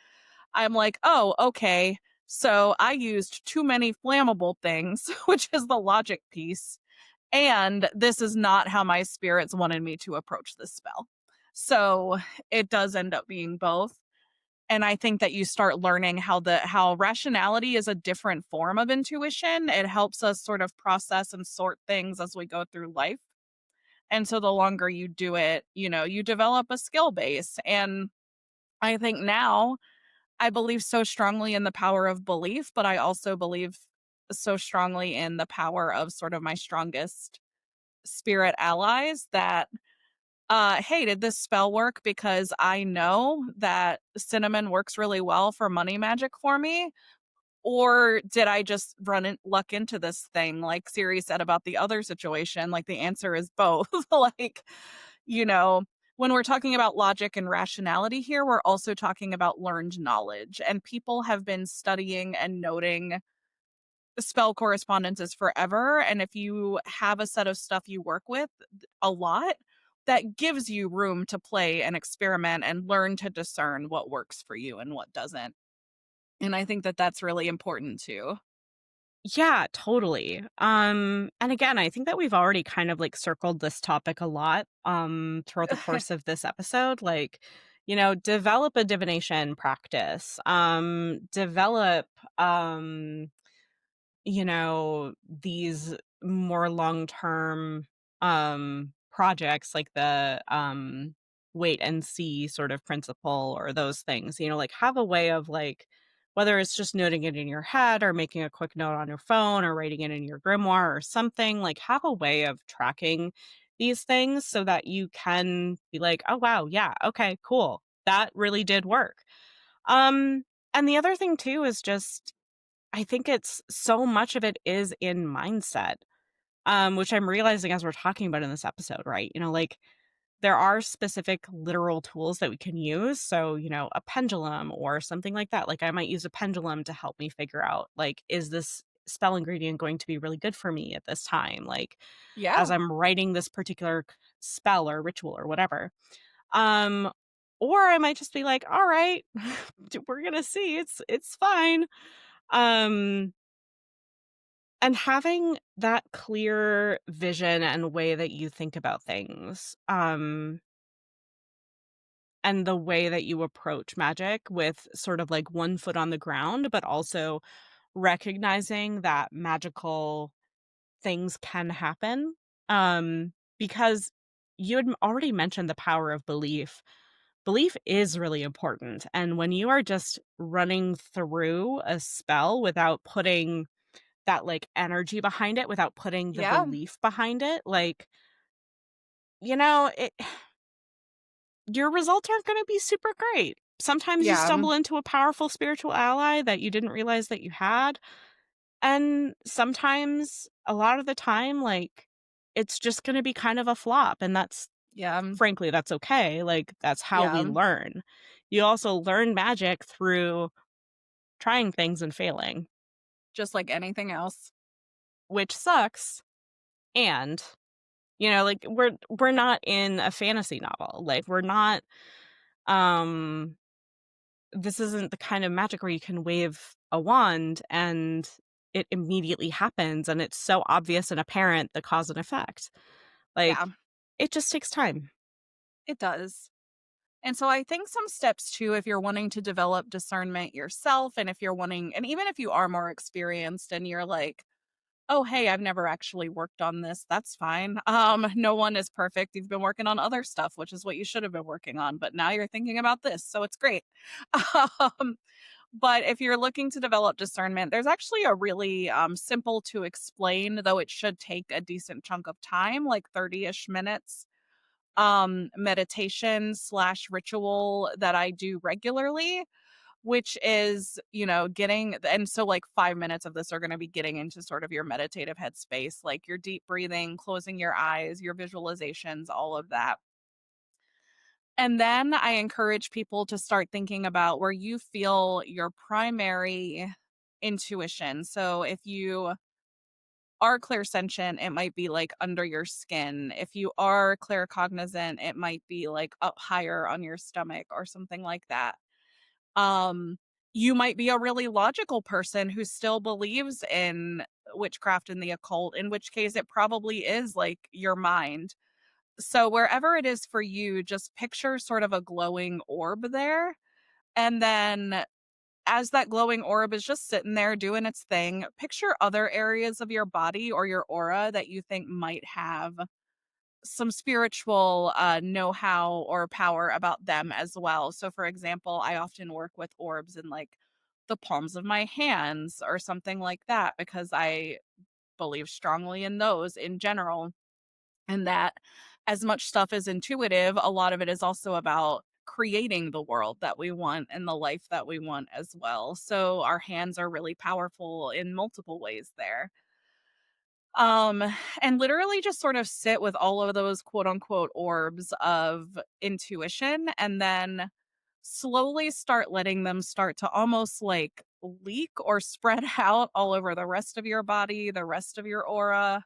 I'm like, "Oh, okay. So I used too many flammable things," which is the logic piece, and this is not how my spirits wanted me to approach this spell. So, it does end up being both, and I think that you start learning how rationality is a different form of intuition. It helps us sort of process and sort things as we go through life, and so the longer you do it, you develop a skill base, and I think now I believe so strongly in the power of belief, but I also believe so strongly in the power of sort of my strongest spirit allies that, hey, did this spell work because I know that cinnamon works really well for money magic for me? Or did I just luck into this thing like Siri said about the other situation? Like the answer is both. Like, you know, when we're talking about logic and rationality here, we're also talking about learned knowledge. And people have been studying and noting spell correspondences forever. And if you have a set of stuff you work with a lot, that gives you room to play and experiment and learn to discern what works for you and what doesn't. And I think that that's really important too. Yeah, totally. And again, I think that we've already kind of like circled this topic a lot throughout the course of this episode. Like, develop a divination practice. Develop these more long-term projects, like the wait and see sort of principle, or those things, like have a way of like, whether it's just noting it in your head or making a quick note on your phone or writing it in your grimoire or something, like have a way of tracking these things so that you can be like, oh wow, yeah, okay, cool, that really did work. And the other thing too is just I think it's so much of it is in mindset, which I'm realizing as we're talking about in this episode, right? Like there are specific literal tools that we can use. So, a pendulum or something like that. Like I might use a pendulum to help me figure out, like, is this spell ingredient going to be really good for me at this time? Like, Yeah. as I'm writing this particular spell or ritual or whatever. Um, or I might just be like, all right, we're gonna see. It's fine. Um, and having that clear vision and way that you think about things, and the way that you approach magic with sort of like one foot on the ground, but also recognizing that magical things can happen. Because you had already mentioned the power of belief. Belief is really important. And when you are just running through a spell without putting that like energy behind it, without putting the Yeah. belief behind it, like, it your results aren't gonna be super great. Sometimes you Yeah. stumble into a powerful spiritual ally that you didn't realize that you had, and sometimes, a lot of the time, like, it's just gonna be kind of a flop, and that's Yeah. frankly, that's okay, like, that's how we Yeah. learn. You also learn magic through trying things and failing, Just like anything else. which sucks, and, like, we're not in a fantasy novel, like, we're not, um this isn't the kind of magic where you can wave a wand and it immediately happens and it's so obvious and apparent the cause and effect. Yeah, Like, it just takes time. it does. And so I think some steps too, if you're wanting to develop discernment yourself, and if you're wanting, and even if you are more experienced and you're like, oh, hey, I've never actually worked on this. That's fine. No one is perfect. You've been working on other stuff, which is what you should have been working on. But now you're thinking about this. So it's great. um, but if you're looking to develop discernment, there's actually a really simple to explain, though it should take a decent chunk of time, like 30-ish minutes, meditation slash ritual that I do regularly, which is, getting, and so like 5 minutes of this are going to be getting into sort of your meditative headspace, like your deep breathing, closing your eyes, your visualizations, all of that. And then I encourage people to start thinking about where you feel your primary intuition. So if you are clairsentient, it might be like under your skin. If you are claircognizant, it might be like up higher on your stomach or something like that. Um, you might be a really logical person who still believes in witchcraft and the occult, in which case it probably is like your mind. So wherever it is for you, just picture sort of a glowing orb there. And then as that glowing orb is just sitting there doing its thing, picture other areas of your body or your aura that you think might have some spiritual know-how or power about them as well. So for example, I often work with orbs in like the palms of my hands or something like that because I believe strongly in those in general, and that as much stuff is intuitive, a lot of it is also about creating the world that we want and the life that we want as well. So our hands are really powerful in multiple ways there. Um, and literally just sort of sit with all of those quote unquote orbs of intuition, and then slowly start letting them start to almost like leak or spread out all over the rest of your body, the rest of your aura,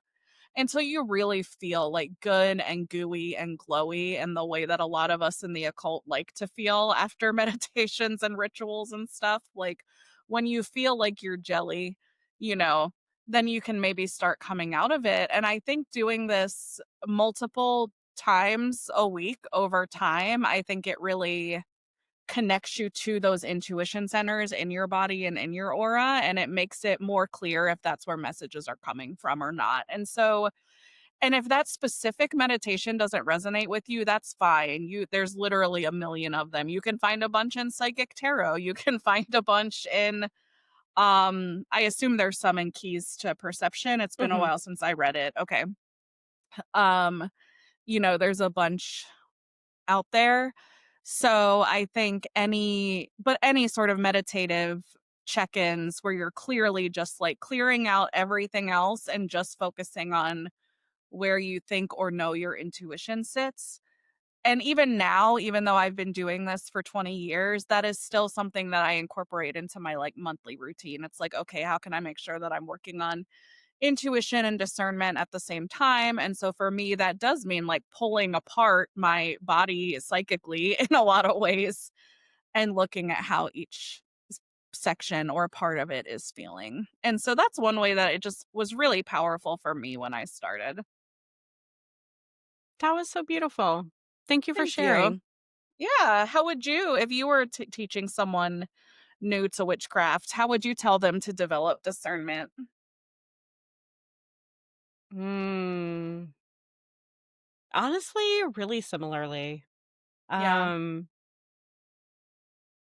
until you really feel like good and gooey and glowy in the way that a lot of us in the occult like to feel after meditations and rituals and stuff. Like when you feel like you're jelly, you know, then you can maybe start coming out of it. And I think doing this multiple times a week over time, I think it really connects you to those intuition centers in your body and in your aura, and it makes it more clear if that's where messages are coming from or not. And so, and if that specific meditation doesn't resonate with you, that's fine. There's literally a million of them. You can find a bunch in psychic tarot. You can find a bunch in I assume there's some in keys to perception. It's been a Mhm. while since I read it. Okay. There's a bunch out there. So I think any sort of meditative check-ins where you're clearly just like clearing out everything else and just focusing on where you think or know your intuition sits. And even now, even though I've been doing this for 20 years, that is still something that I incorporate into my like monthly routine. It's like, okay, how can I make sure that I'm working on intuition and discernment at the same time? And so for me, that does mean like pulling apart my body psychically in a lot of ways and looking at how each section or part of it is feeling. And so that's one way that it just was really powerful for me when I started. That was so beautiful. Thank you for Thank you. sharing. Yeah. How would you, if you were teaching someone new to witchcraft, how would you tell them to develop discernment? Mm, honestly, really similarly. Yeah. Um,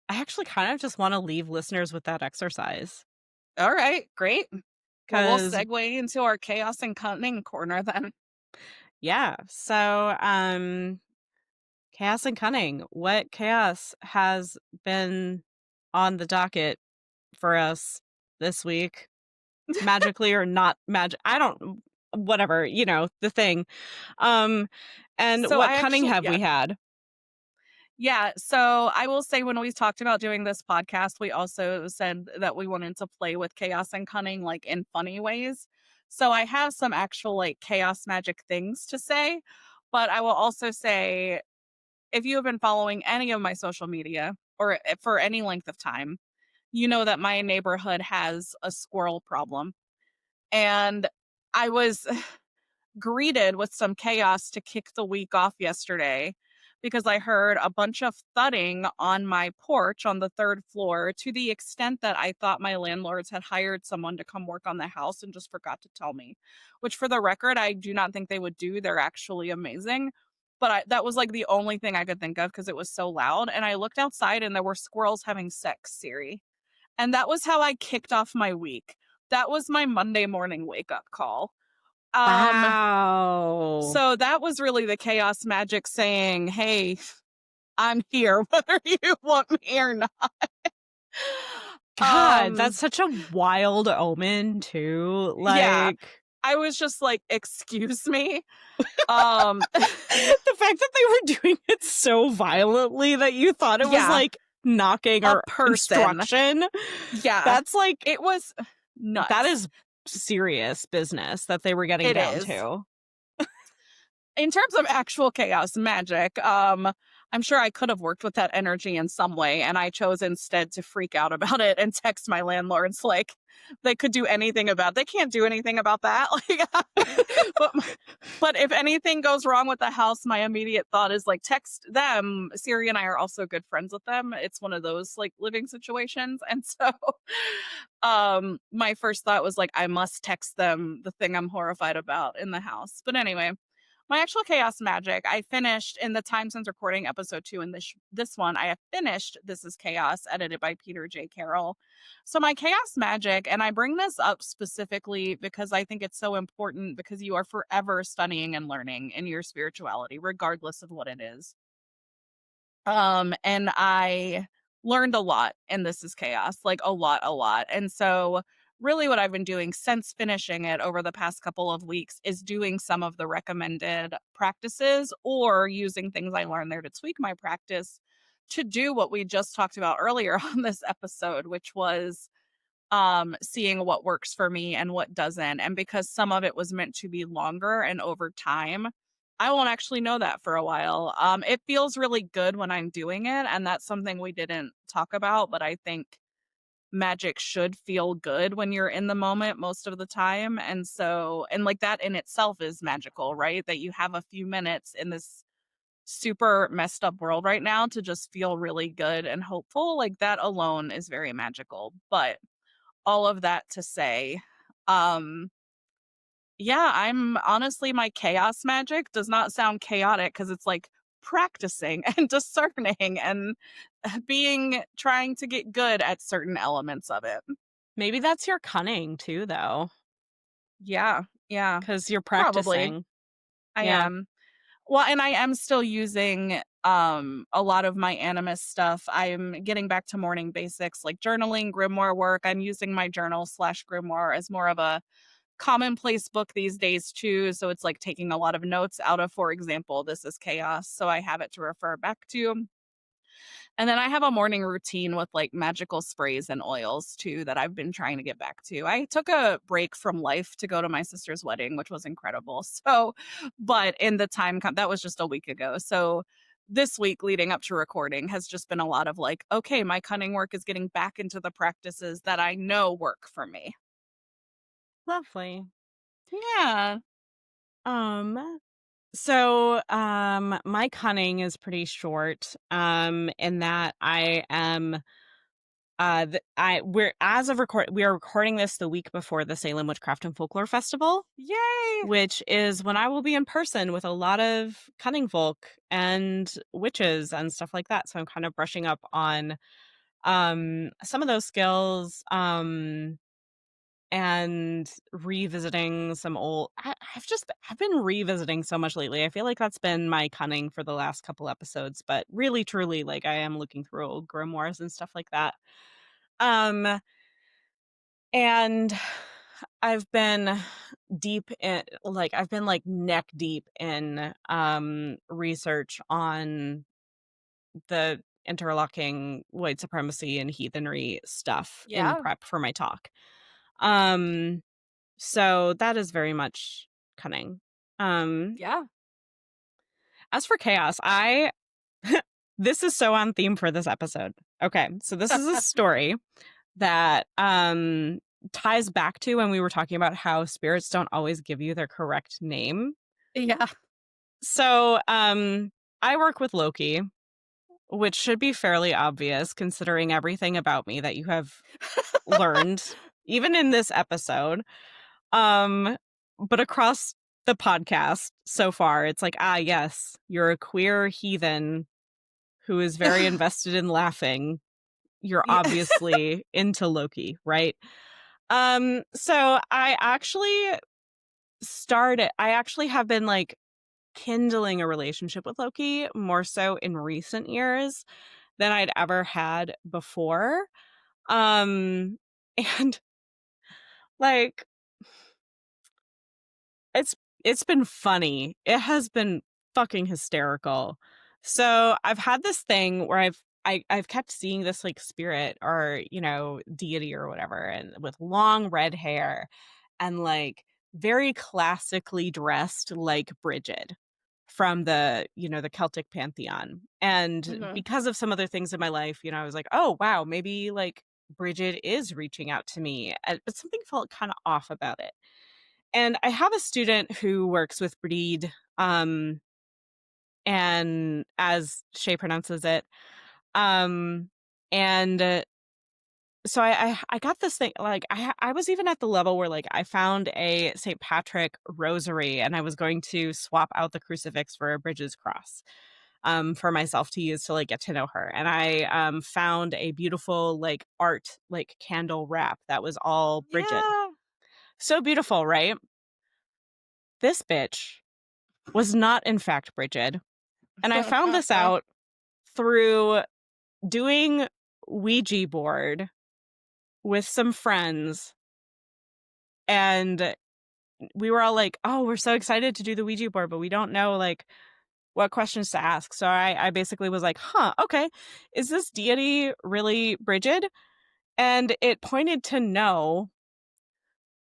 I actually kind of just want to leave listeners with that exercise All right. Great. Well, we'll because, segue into our chaos and cunning corner then. yeah. So, chaos and cunning. What chaos has been on the docket for us this week? Magically or not magic? I don't. Whatever, the thing. Um, and So I what cunning actually, have yeah. we had? Yeah. So I will say when we talked about doing this podcast, we also said that we wanted to play with chaos and cunning like in funny ways. So I have some actual like chaos magic things to say, but I will also say if you have been following any of my social media or for any length of time, you know that my neighborhood has a squirrel problem. And I was greeted with some chaos to kick the week off yesterday because I heard a bunch of thudding on my porch on the third floor to the extent that I thought my landlords had hired someone to come work on the house and just forgot to tell me. Which, for the record, I do not think they would do. They're actually amazing. But that was like the only thing I could think of because it was so loud. And I looked outside and there were squirrels having sex, Siri. And that was how I kicked off my week. That was my Monday morning wake up call. Um, Wow. so that was really the chaos magic saying, "Hey, I'm here whether you want me or not." God, that's Um, such a wild omen too. yeah, Like I was just like, "Excuse me?" Um, the fact that they were doing it so violently that you thought it was yeah, like knocking a or person. instruction. Yeah, That's like it was that nuts. is serious business that they were getting It down is. to. In terms of actual chaos magic, I'm sure I could have worked with that energy in some way, and I chose instead to freak out about it and text my landlords like they could do anything about. They can't do anything about that. Like, but but if anything goes wrong with the house, my immediate thought is like text them. Siri and I are also good friends with them. It's one of those like living situations, and so my first thought was like I must text them the thing I'm horrified about in the house. But anyway, my actual chaos magic, I finished in the time since recording episode 2 and this one, I have finished This Is Chaos, edited by Peter J. Carroll. So my chaos magic, and I bring this up specifically because I think it's so important because you are forever studying and learning in your spirituality, regardless of what it is. And I learned a lot in This Is Chaos, like a lot, a lot. And so really what I've been doing since finishing it over the past couple of weeks is doing some of the recommended practices or using things I learned there to tweak my practice to do what we just talked about earlier on this episode, which was seeing what works for me and what doesn't. And because some of it was meant to be longer and over time, I won't actually know that for a while. It feels really good when I'm doing it, and that's something we didn't talk about, but I think magic should feel good when you're in the moment most of the time. And so, and like that in itself is magical, right? That you have a few minutes in this super messed up world right now to just feel really good and hopeful. Like that alone is very magical. But all of that to say, um, yeah, I'm honestly my chaos magic does not sound chaotic because it's like practicing and discerning and being trying to get good at certain elements of it. Maybe that's your cunning too, though, Yeah, yeah, because you're probably. practicing. I Yeah. am. Well, and I am still using a lot of my animus stuff. I'm getting back to morning basics like journaling, grimoire work. I'm using my journal slash grimoire as more of a commonplace book these days too. So it's like taking a lot of notes out of, for example, This is Chaos. So I have it to refer back to. And then I have a morning routine with like magical sprays and oils too that I've been trying to get back to. I took a break from life to go to my sister's wedding, which was incredible. So, but in the that was just a week ago. So this week leading up to recording has just been a lot of like, okay, my cunning work is getting back into the practices that I know work for me. Lovely. Yeah. Um, my cunning is pretty short, in that I am, I we're as of record we are recording this the week before the Salem Witchcraft and Folklore Festival, Yay. which is when I will be in person with a lot of cunning folk and witches and stuff like that. So I'm kind of brushing up on some of those skills, and revisiting some old I've been revisiting so much lately. I feel like that's been my cunning for the last couple episodes, but really truly like I am looking through old grimoires and stuff like that. Um and I've been I've been like neck deep in research on the interlocking white supremacy and heathenry stuff in Yeah. prep for my talk. Um So that is very much cunning. Um, Yeah. as for chaos, I this is so on theme for this episode. Okay, so this is a story that ties back to when we were talking about how spirits don't always give you their correct name. Yeah. So, I work with Loki, which should be fairly obvious considering everything about me that you have learned even in this episode. Um, but across the podcast so far, it's like, ah, yes, you're a queer heathen who is very invested in laughing. You're Yeah. obviously into Loki, right? So I actually have been like kindling a relationship with Loki more so in recent years than I'd ever had before. Um, and like It's it's been funny. It has been fucking hysterical. So, I've had this thing where I've kept seeing this, like, spirit or, deity or whatever, and with long red hair and, like, very classically dressed like Bridget from the Celtic pantheon. And Mhm. because of some other things in my life, I was like, "Oh, wow, maybe, like, Bridget is reaching out to me." But something felt kinda off about it. And I have a student who works with Breed, um, and as Shay pronounces it, um, and so I got this thing like I was even at the level where like I found a St. Patrick rosary and I was going to swap out the crucifix for a Bridges cross for myself to use to like get to know her. And I found a beautiful like art like candle wrap that was all Bridget. Yeah. So beautiful, right? This bitch was not in fact Bridget. And I found this out through doing Ouija board with some friends, and we were all like, "Oh, we're so excited to do the Ouija board, but we don't know, like, what questions to ask." So I basically was like, "Huh, okay. Is this deity really Bridget?" And it pointed to no,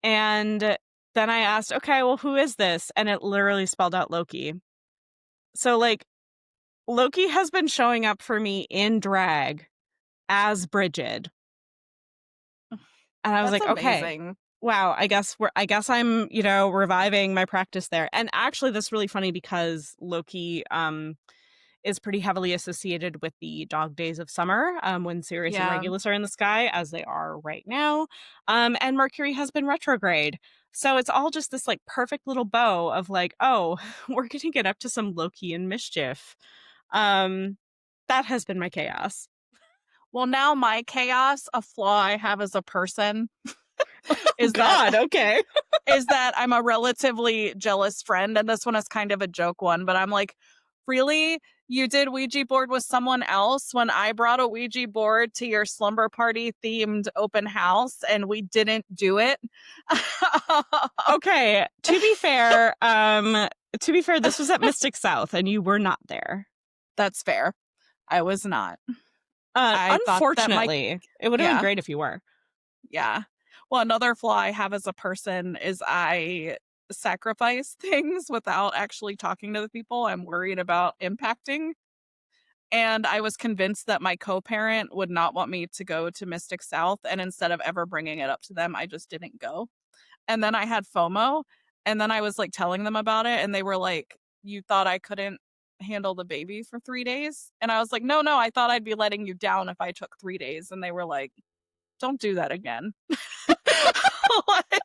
and then I asked, "Okay, well, who is this?" And it literally spelled out Loki. So, like, Loki has been showing up for me in drag as Bridget. And I was That's like, "Okay. amazing. Wow, I guess I'm, reviving my practice there." And actually that's really funny because Loki is pretty heavily associated with the dog days of summer, when Sirius and Yeah. Regulus are in the sky as they are right now. And Mercury has been retrograde. So it's all just this like perfect little bow of like, "Oh, we're going to get up to some Loki and mischief." Um that has been my chaos. Well, now my chaos, a flaw I have as a person Oh is that god, okay. is that I'm a relatively jealous friend, and this one is kind of a joke one, but I'm like, "Really? You did Ouija board with someone else when I brought a Ouija board to your slumber party themed open house and we didn't do it. Okay, to be fair, this was at Mystic South and you were not there. That's fair. I was not. I thought that Unfortunately, it would have been yeah, great if you were. yeah. Well, another flaw I have as a person is I sacrifice things without actually talking to the people I'm worried about impacting. And I was convinced that my co-parent would not want me to go to Mystic South, and instead of ever bringing it up to them, I just didn't go. And then I had FOMO, and then I was, like, telling them about it, and they were like, "You thought I couldn't handle the baby for 3 days?" And I was like, "No, no, I thought I'd be letting you down if I took 3 days." And they were like, "Don't do that again." Like,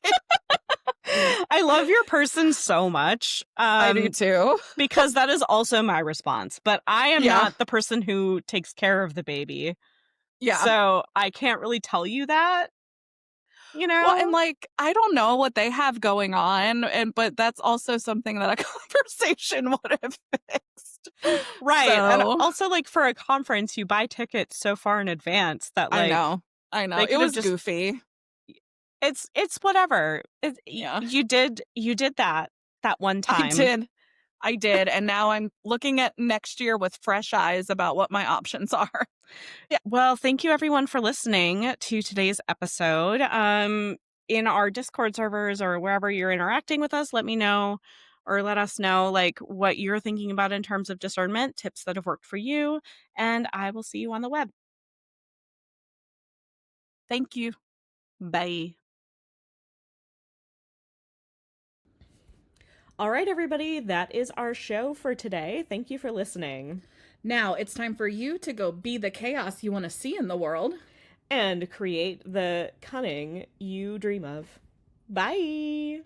I love your person so much, I do too. because that is also my response, but I am Yeah, not the person who takes care of the baby, yeah. so I can't really tell you that, you Well, and, know? like, I don't know what they have going on, but that's also something that a conversation would have fixed. Right, and So, also, like, for a conference, you buy tickets so far in advance that, I like, know, I know. they It could have was just goofy. it's whatever. Yeah, You did that one I time. did. I did, and now I'm looking at next year with fresh eyes about what my options are. Yeah, Well, thank you everyone for listening to today's episode. In our Discord servers or wherever you're interacting with us, let me know or let us know like what you're thinking about in terms of discernment, tips that have worked for you, and I will see you on the web. thank you. Bye. All right, everybody, that is our show for today. Thank you for listening. Now it's time for you to go be the chaos you want to see in the world. And create the cunning you dream of. Bye.